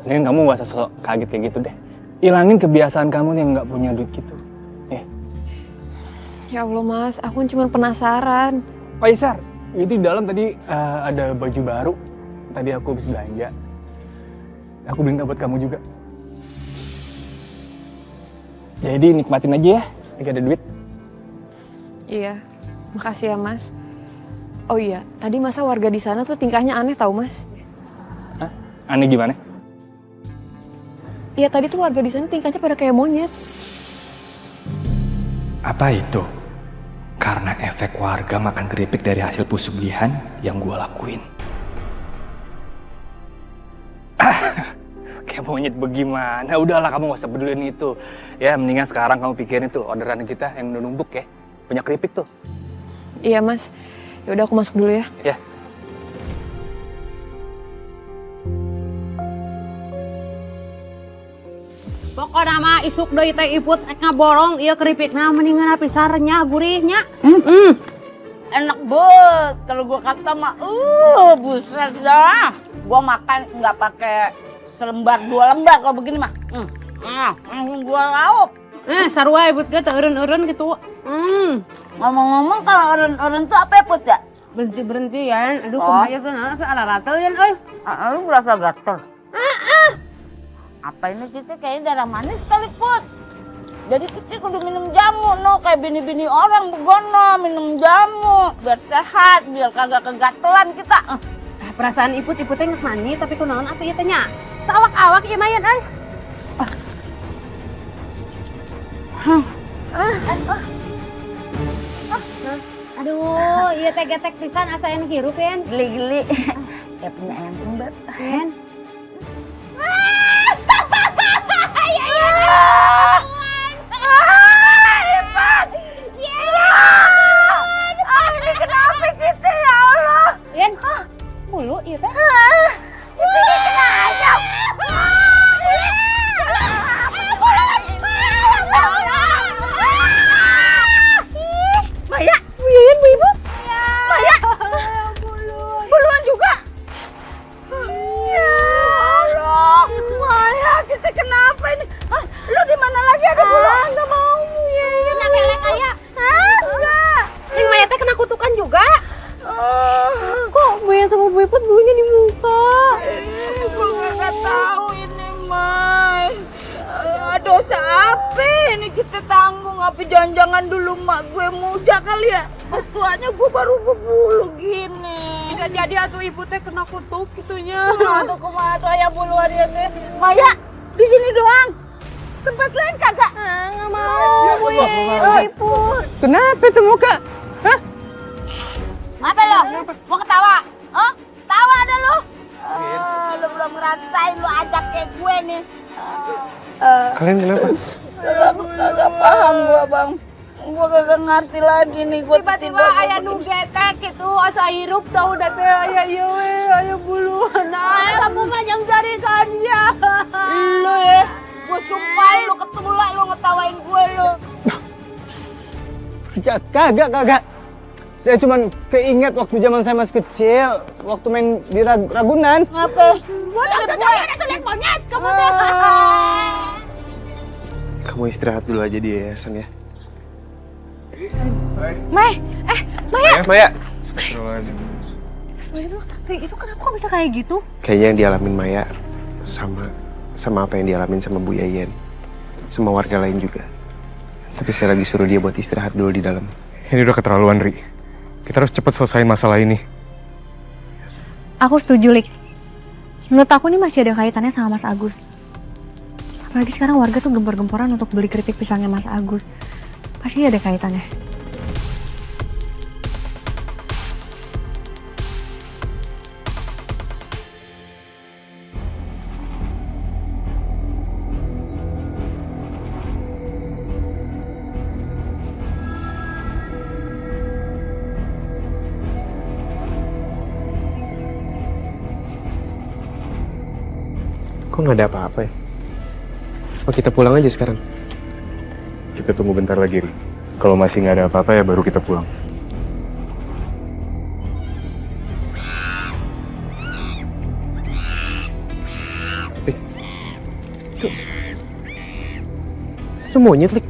Nih kamu gak usah sok kaget kayak gitu deh. Ilangin kebiasaan kamu nih yang nggak punya duit gitu. Ya Allah, Mas, aku cuma penasaran. Pak Isar, itu di dalam tadi ada baju baru. Tadi aku habis belanja. Aku beliin buat kamu juga. Jadi nikmatin aja ya, lagi ada duit. Iya, makasih ya, Mas. Oh iya, tadi masa warga di sana tuh tingkahnya aneh tau, Mas? Hah? Aneh gimana? Iya, tadi tuh warga di sana tingkahnya pada kayak monyet. Apa itu? Karena efek warga makan keripik dari hasil pesugihan yang gue lakuin. Kayak monyet bagaimana? Udahlah, kamu gak usah peduliin itu. Ya, mendingan sekarang kamu pikirin tuh orderan kita yang udah numpuk ya. Banyak keripik tuh. Iya, Mas. Ya udah aku masuk dulu ya. Ya. Pokoknya mah isuk deui teh iput ngaborong ieu keripikna mendingan pisarnya gurihnya. Enak banget kalau gua kata mah buset dah. Gua makan nggak pakai selembar 2 lembar kalau begini mah. Langsung gua lauk. Sarua iput ge teu eureun-eureun gitu. Ngomong-ngomong kalau eureun tuh apa ya, Put ya? Berhenti ya. Aduh, kumaha tuh nah ala ratel ya euy. Lu berasa gatel. Apa ini kita kayaknya darah manis kali, Put. Jadi kita kudu minum jamu, no. Kayak bini-bini orang begono, minum jamu. Biar sehat, biar kagak kegatelan kita. Perasaan iput-iputnya geus mani, tapi kunaon atuh ieu teh nya? Sawak-awak ieu mah euy. Aduh, iya teh getek pisan asa yang hirup ya. Geli-geli. Kayak punya ayam kembar. Ken. Ini kenapa kita ya Allah? Yen, mulu ieu teh. Ini kena ayam. Maya, Yen, Bu Ibu. Maya. Buluan juga. Ya. ini kita tanggung. Apa jangan-jangan dulu mak gue muda kali ya? Pas tuanya gue baru berbulu gini. Bisa jadi atuh ibu teh kena kutuk gitunya. Aduh kumaha tuh aya buluan dia teh. Maya, di sini doang. Tempat lain kagak? Nggak mau, ibu. Kenapa tuh muka? Hah? Apa lo? Mau ketawa? Hah? Tawa ada lo? Lo belum ngerasain lo ajak kayak gue nih. Kalian kenapa? Kagak paham gua bang. Gua kagak ngerti lagi nih. Gua Tiba-tiba aya nu getek gitu, asa hirup tau udah teh aya ieu we, aya buluan. Kamu mah yang cari saja. Lo ya, gua sumpah lo ketemu lo ngetawain gue lo. Kagak. Saya cuma keinget waktu zaman saya masih kecil, waktu main di Ragunan. Ngapa? Ada tuh lihat monyet kamu teh. Kamu istirahat dulu aja di yayasan ya. Maya. Maya. Astagfirullahaladzim. Itu kenapa kok bisa kayak gitu? Kayaknya yang dialamin Maya sama apa yang dialamin sama Bu Yayen. Sama warga lain juga. Tapi saya lagi suruh dia buat istirahat dulu di dalam. Ini udah keterlaluan, Ri. Kita harus cepat selesaiin masalah ini. Aku setuju, Lik. Menurut aku ini masih ada kaitannya sama Mas Agus. Apalagi sekarang warga tuh gempor-gemporan untuk beli keripik pisangnya Mas Agus. Pasti ada kaitannya. Kok nggak ada apa-apa ya? Oh, kita pulang aja sekarang. Kita tunggu bentar lagi, Ri. Kalau masih nggak ada apa-apa ya baru kita pulang. Itu monyet, Lik.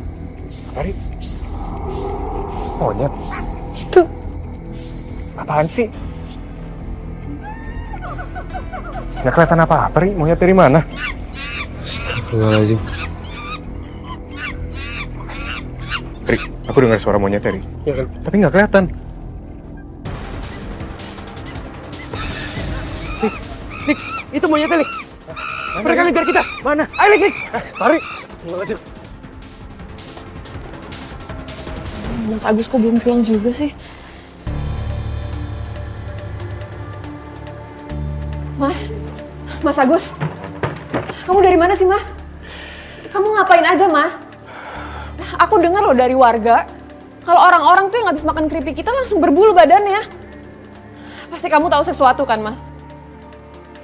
Ari. Monyet. Itu. Apaan sih? Nggak kelihatan apa-apa, Ri. Monyet dari mana? Astagfirullahaladzim. Ri, aku dengar suara monyet, Ri. Ya kan? Tapi nggak kelihatan. Lik, itu monyetnya, Lik. Mereka ngejar kita. Mana? Ayo, Lik. Lari. Astagfirullahaladzim. Mas Agus kok belum pulang juga sih? Mas Agus, kamu dari mana sih, Mas? Kamu ngapain aja, Mas? Aku dengar loh dari warga, kalau orang-orang tuh yang habis makan keripik kita langsung berbulu badannya. Pasti kamu tahu sesuatu kan, Mas?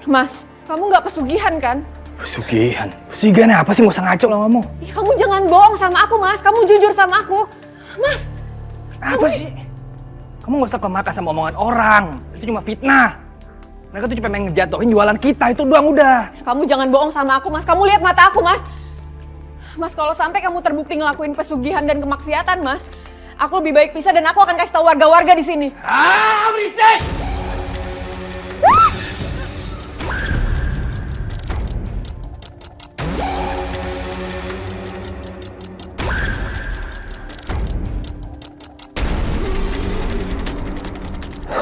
Mas, kamu nggak pesugihan kan? Pesugihan? Pesugihan apa sih? Nggak usah ngaco lah kamu. Ya, kamu jangan bohong sama aku, Mas. Kamu jujur sama aku. Mas! Apa sih? Kamu nggak usah kemakan sama omongan orang. Itu cuma fitnah. Mereka tuh cuma pengen ngejatuhin jualan kita, itu doang udah. Kamu jangan bohong sama aku, Mas. Kamu lihat mata aku, Mas. Mas, kalau sampai kamu terbukti ngelakuin pesugihan dan kemaksiatan, Mas, aku lebih baik pisah dan aku akan kasih tahu warga-warga di sini. Ah, berisik!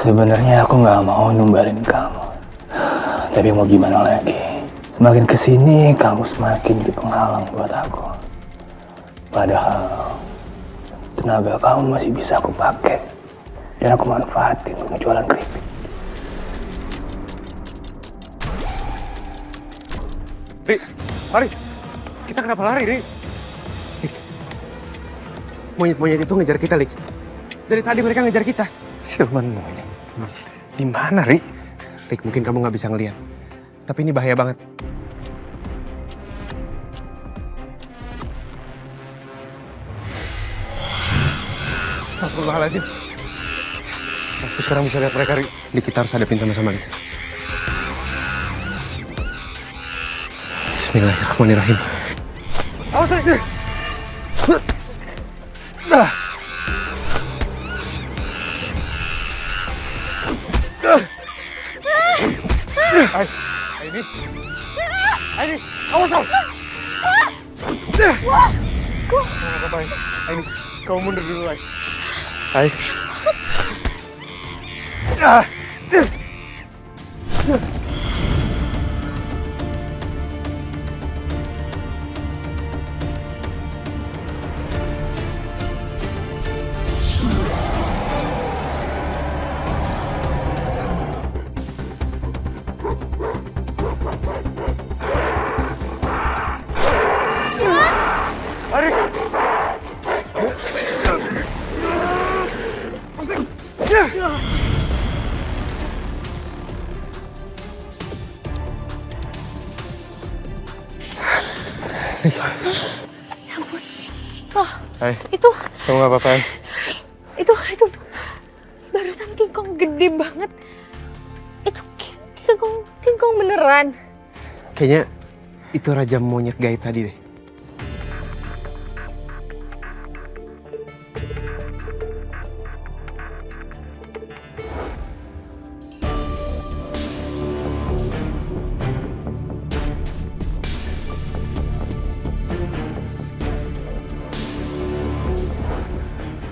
Sebenarnya aku nggak mau numbalin kamu, tapi mau gimana lagi? Semakin kesini kamu semakin jadi penghalang buat aku. Padahal tenaga kamu masih bisa aku pakai dan aku manfaatin untuk jualan keripik. Ri, lari. Kita kenapa lari, Ri? Monyet-monyet itu ngejar kita, Lik. Dari tadi mereka ngejar kita. Siluman monyet. Di mana, Ri? Lik, mungkin kamu nggak bisa ngeliat. Tapi ini bahaya banget. Astagfirullahaladzim. Aku sekarang bisa lihat mereka, Ri. Lik, kita harus hadapin sama-sama, Lik. Bismillahirrahmanirrahim. Awas, Ri. Aini, awas, apa-apa. Ini, kamu mundur dulu, Ay. Ay. Ya ampun. Oh, Hai. itu Kamu nggak apa-apa? itu barusan King Kong gede banget. Itu King Kong beneran. Kayaknya itu raja monyet gaib tadi deh.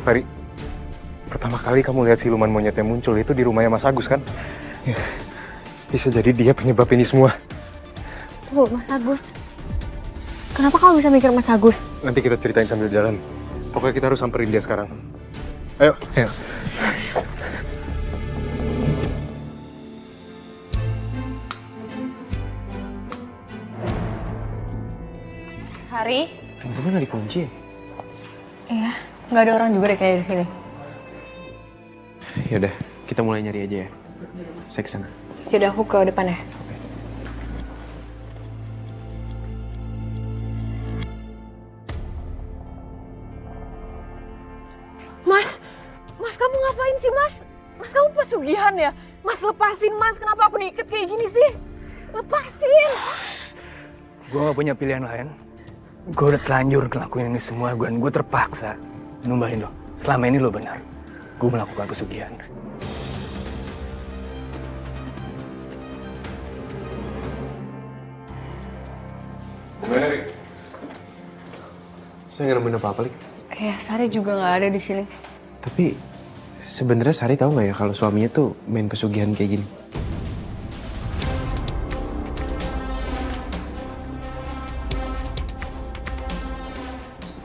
Fari, pertama kali kamu lihat siluman monyet yang muncul itu di rumahnya Mas Agus kan? Ya, bisa jadi dia penyebab ini semua. Tunggu, Mas Agus. Kenapa kamu bisa mikir Mas Agus? Nanti kita ceritain sambil jalan. Pokoknya kita harus samperin dia sekarang. Ayo, ayo. Hari? Pintunya nggak dikunci. Iya, nggak ada orang juga deh kayak di sini. Yaudah, kita mulai nyari aja ya. Saya kesana. Yaudah, aku ke depan ya. Mas kamu ngapain sih Mas? Mas kamu pesugihan ya? Mas lepasin Mas, kenapa aku diikat kayak gini sih? Lepasin! Gue gak punya pilihan lain. Gue udah telanjur ngelakuin ini semua, dan gue terpaksa numbahin lo. Selama ini lo benar. Gue melakukan pesugihan. Gimana, Rik? Saya nggak nemuin apa-apa, Lik. Iya, Sari juga nggak ada di sini. Tapi sebenarnya Sari tahu nggak ya kalau suaminya tuh main pesugihan kayak gini?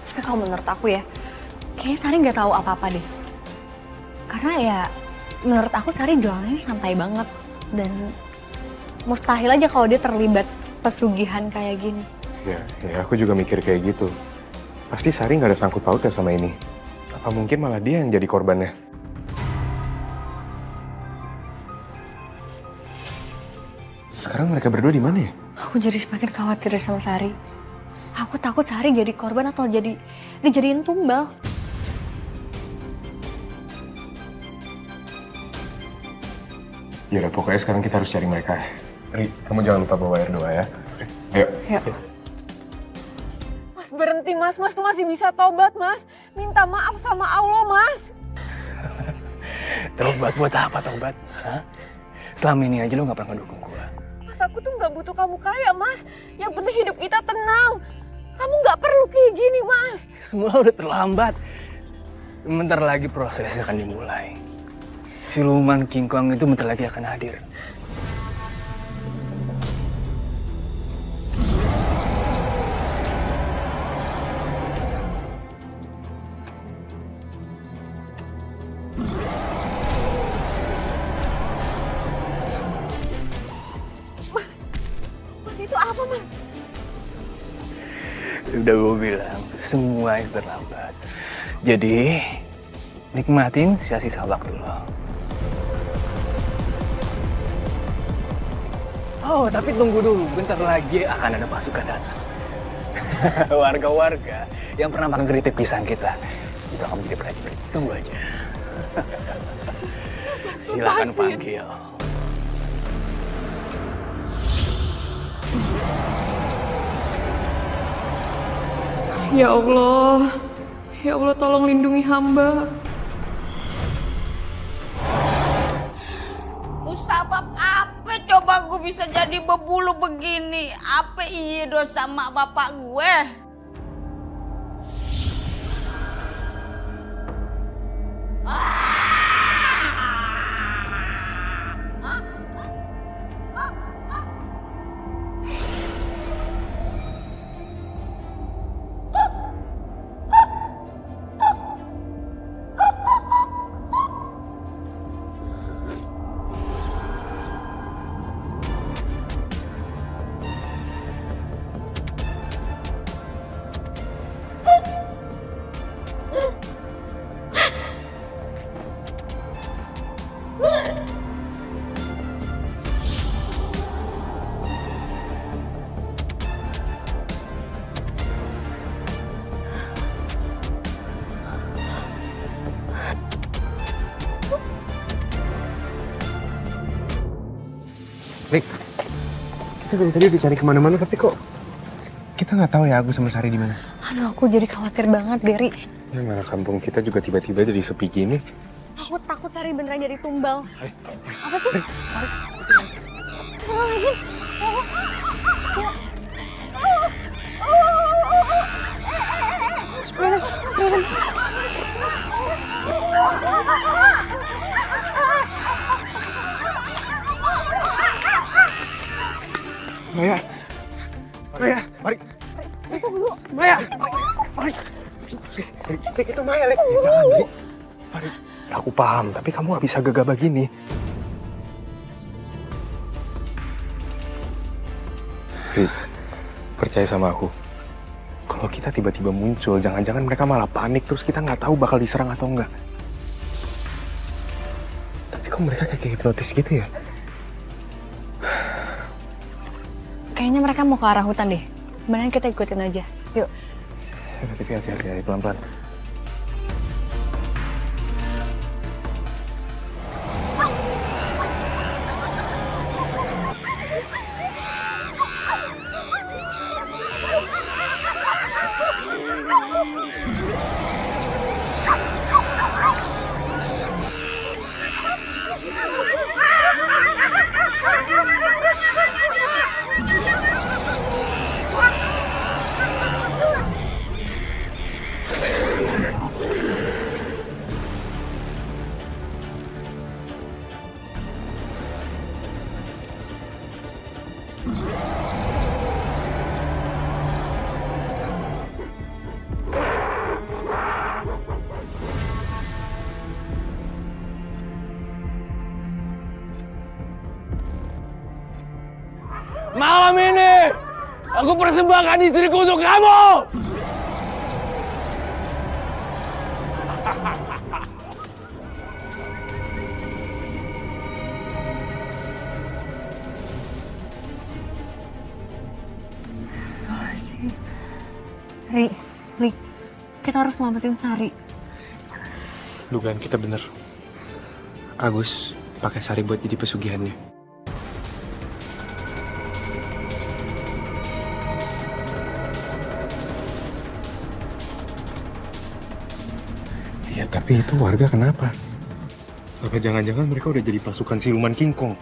Tapi kalau menurut aku ya, kayaknya Sari nggak tahu apa-apa deh. Karena ya, menurut aku Sari jualannya santai banget. Dan mustahil aja kalau dia terlibat pesugihan kayak gini. Ya aku juga mikir kayak gitu. Pasti Sari nggak ada sangkut pautnya sama ini. Apa mungkin malah dia yang jadi korbannya? Sekarang mereka berdua di mana ya? Aku jadi semakin khawatir deh sama Sari. Aku takut Sari jadi korban atau dijadiin tumbal. Yaudah, pokoknya sekarang kita harus cari mereka. Ri, kamu jangan lupa bawa air doa ya. Ayo. Yuk. Mas berhenti Mas, Mas tuh masih bisa tobat Mas. Minta maaf sama Allah Mas. Tobat buat apa tobat? Hah? Selama ini aja lo gak pernah ngedukung gue. Mas aku tuh gak butuh kamu kaya Mas. Yang penting hidup kita tenang. Kamu gak perlu kayak gini Mas. Semua udah terlambat. Bentar lagi prosesnya akan dimulai. Siluman King Kong itu bentar lagi akan hadir. Mas itu apa Mas? Udah gue bilang, semua itu terlambat. Jadi, nikmatin sisa-sisa waktu lo. Oh, tapi tunggu dulu. Bentar lagi akan ada pasukan datang. Warga-warga yang pernah makan keripik pisang kita. Itu akan menjadi prajurit. Tunggu aja. Silakan panggil. Ya Allah tolong lindungi hamba. Sebab apa coba gue bisa jadi bebulu begini? Apa iya dosa mak bapak gue? Kita dari tadi dicari kemana-mana, tapi kok kita nggak tahu ya Agus sama Sari di mana. Aduh, aku jadi khawatir banget, Gary. Ya mana kampung kita juga tiba-tiba jadi sepi gini. Aku takut Sari beneran jadi tumbal. Apa sih? Maya, Maya, mari. Itu dulu. Maya, mari. Lek, itu Maya, Lek. Jangan, Lek. Mari. Aku paham, tapi kamu gak bisa gegabah gini. Ri, percaya sama aku. Kalau kita tiba-tiba muncul, jangan-jangan mereka malah panik terus kita nggak tahu bakal diserang atau enggak. Tapi kok mereka kayak hipnotis gitu ya? Kayaknya mereka mau ke arah hutan deh. Mendingan kita ikutin aja. Yuk. Hati-hati, pelan-pelan. Malam ini, aku persembahkan istriku untuk kamu. Ri, Lik, kita harus selamatin Sari. Dugaan kita bener. Agus pakai Sari buat jadi pesugihannya. Ya tapi itu warga kenapa? Apa jangan-jangan mereka udah jadi pasukan siluman King Kong?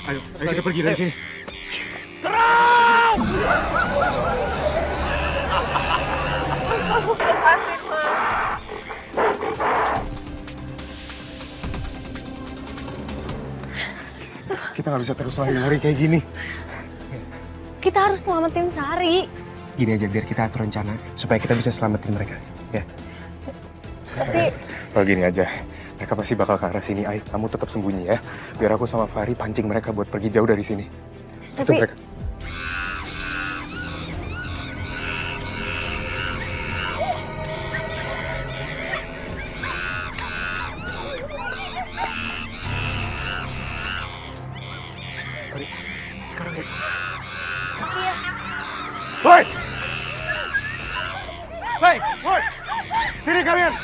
Ayo kita pergi dari sini. Kita nggak bisa terus lari kayak gini. Kita harus selamatin Sari. Gini aja biar kita atur rencana supaya kita bisa selamatin mereka, ya. Tapi Kalau gini aja, mereka pasti bakal ke arah sini. Ayo, kamu tetap sembunyi ya. Biar aku sama Fahri pancing mereka buat pergi jauh dari sini. Itu Tapi- mereka. Woi! Woi! Woi! Sini kalian!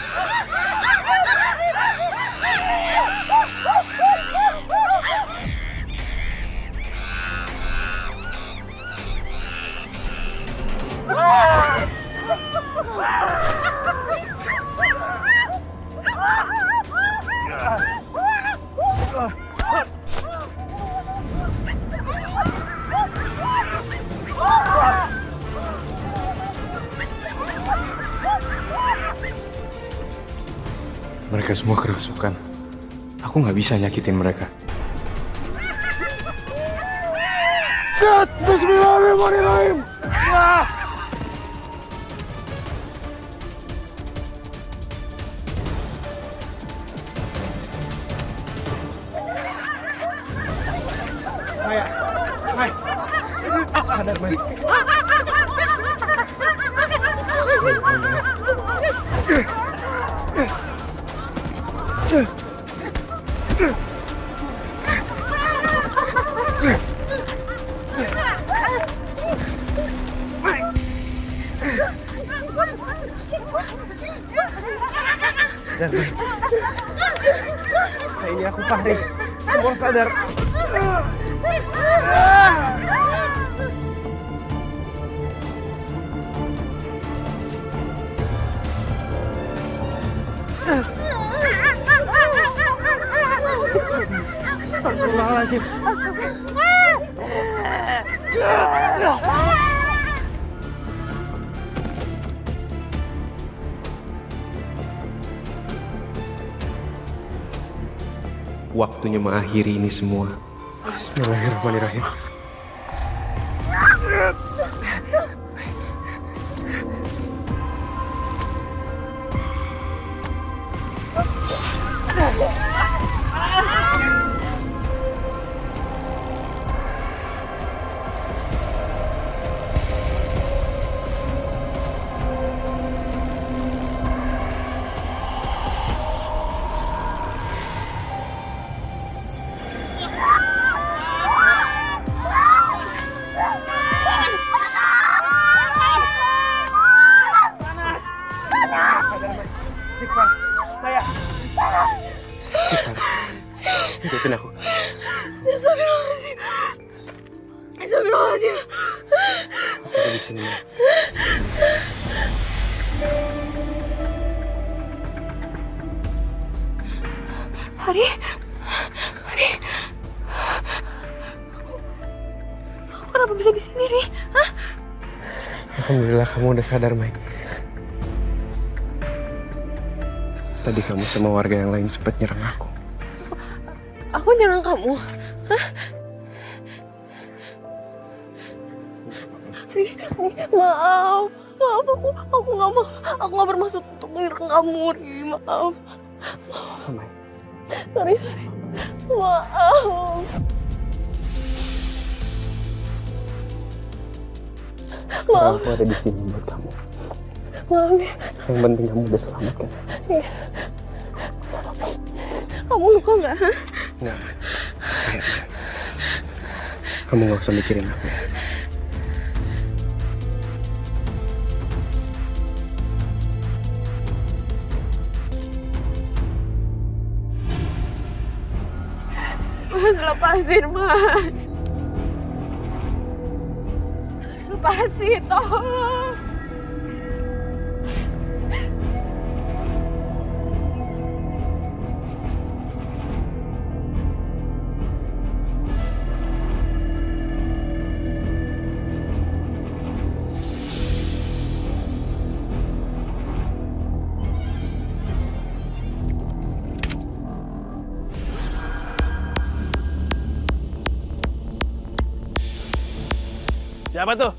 Mereka semua kerasukan. Aku nggak bisa nyakitin mereka. Bismillahirrahmanirrahim. Maya, Maya, sadar Maya. Sadar, Mai. Nah, ini aku Fahri. Kamu harus sadar. Astagfirullahaladzim. Waktunya mengakhiri ini semua. Bismillahirrahmanirrahim. Ikutin aku. Astagfirullahaladzim. Aku ada di sini. Hari. Aku kenapa bisa di sini, Ri? Hah? Alhamdulillah kamu udah sadar, Mai. Tadi kamu sama warga yang lain sempat nyerang aku. Aku nyerang kamu? Hah? Ri, maaf aku nggak bermaksud untuk nyerang kamu, Ri, maaf. Mai. Sorry, maaf. Sekarang aku ada di sini buat kamu. Maaf ya. Yang penting kamu udah selamat kan? Iya. Kamu luka nggak? Hah? Enggak. Kayak kamu nggak usah mikirin aku ya. Mas, lepasin, Mas. Lepasin, tolong. Siapa tuh?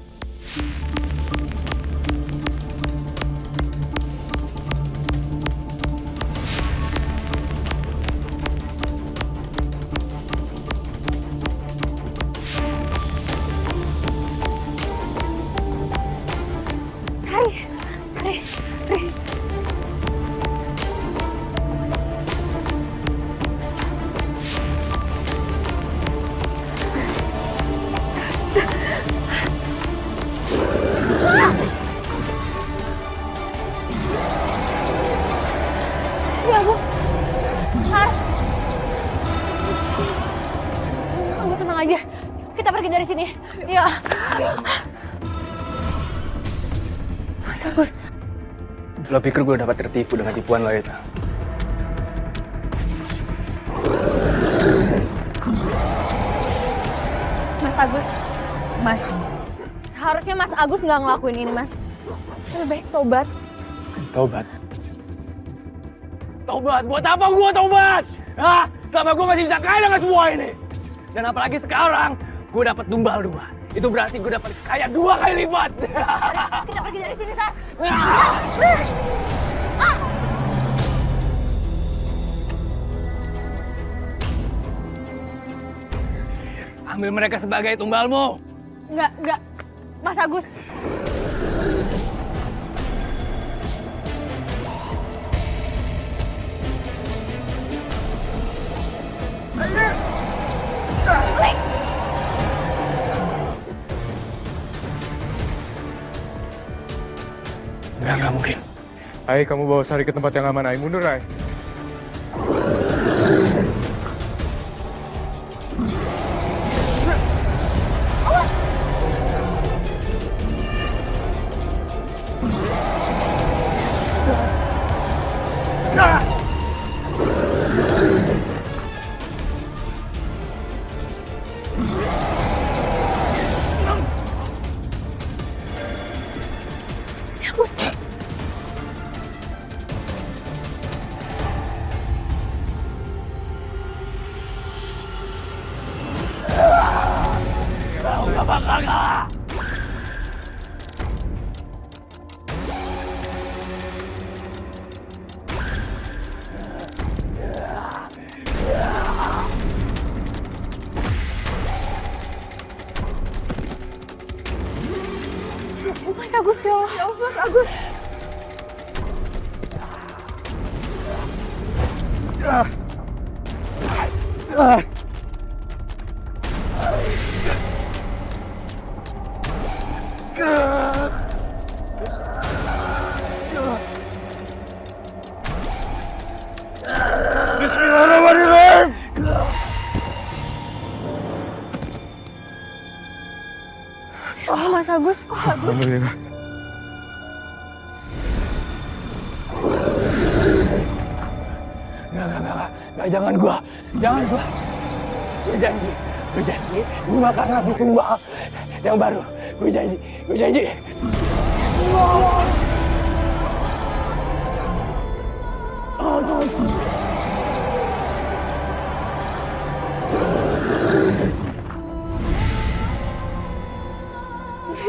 Ya ampun. Har. Kamu tenang aja. Kita pergi dari sini. Ya. Mas Agus. Lo pikir gue dapat tertipu dengan tipuan lo itu? Mas Agus, Mas, seharusnya Mas Agus nggak ngelakuin ini, Mas. Lebih baik tobat. Tobat? Tobat? Buat apa gue tobat? Hah? Selama gue masih bisa kaya dengan semua ini. Dan apalagi sekarang, gue dapat tumbal 2. Itu berarti gue dapat kaya 2 kali lipat. Kita pergi dari sini, Sar. Ambil mereka sebagai tumbalmu. Nggak, Mas Agus. Ai, kamu bawa Sari ke tempat yang aman, Ai. Mundur, Ai. Mas Agus, ya Allah. Ya Allah, Mas Agus. Bismillahirrahmanirrahim. Ya Allah, Mas Agus. Alhamdulillah. Enggak, jangan gua. Gue janji. Gue bakal bikin uang yang baru. Gue janji.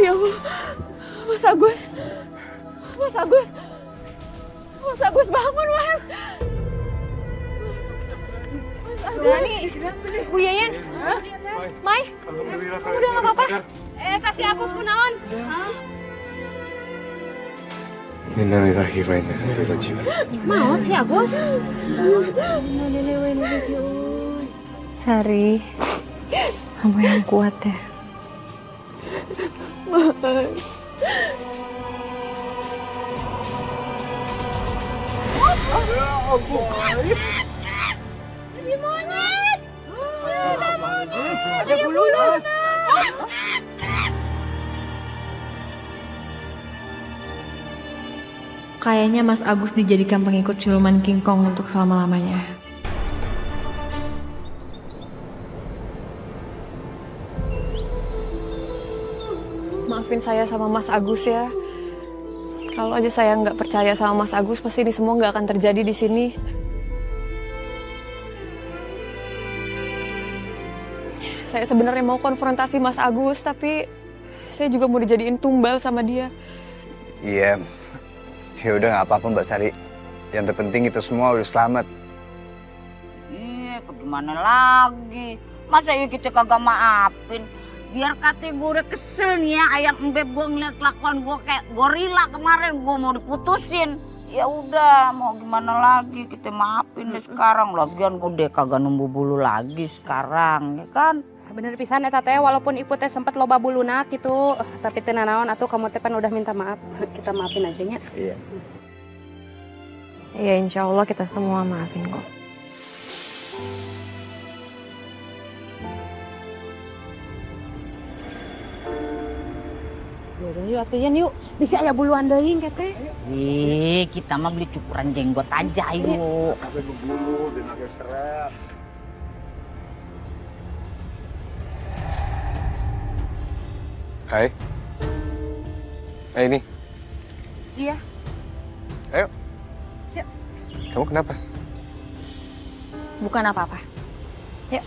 Ya Allah. Mas Agus. Mas Agus. Mas Agus, bangun, Mas. Dani, Bu Yayan, Mai, kamu udah gak apa-apa? Kasih Agus kunaon? Innalillahi wa inna ilaihi raji'un. Mau si Agus? Sari, kamu yang kuat ya. Ada bulunya. Kayaknya Mas Agus dijadikan pengikut siluman King Kong untuk selama-lamanya. Maafin saya sama Mas Agus ya. Kalau aja saya nggak percaya sama Mas Agus, pasti ini semua nggak akan terjadi di sini. Saya sebenarnya mau konfrontasi Mas Agus, tapi saya juga mau dijadiin tumbal sama dia. Iya, ya udah nggak apa-apa Mbak Sari. Yang terpenting kita semua udah selamat. Iya, gimana lagi? Masa yuk kita kagak maafin? Biar kata gue udah kesel nih ya, ayang embeb gue ngeliat kelakuan gue kayak gorila kemarin, gue mau diputusin. Ya udah, mau gimana lagi, kita maafin deh sekarang. Lagian gue deh kagak numbuh bulu lagi sekarang, ya kan? Bener pisan eta teh, walaupun ibu teh sempet loba bulunak gitu, tapi teh nanaon atuh kamu teh pan udah minta maaf. Kita maafin aja nya. Iya. Iya, insya Allah kita semua maafin kok. Yuk atuh yuk, bisa aya buluan deui kete. Kita mah beli cukuran jenggot aja yuk. Tapi berbulu dan agak seret. Hai. Ini. Iya. Ayo. Yuk. Kamu kenapa? Bukan apa-apa. Yuk.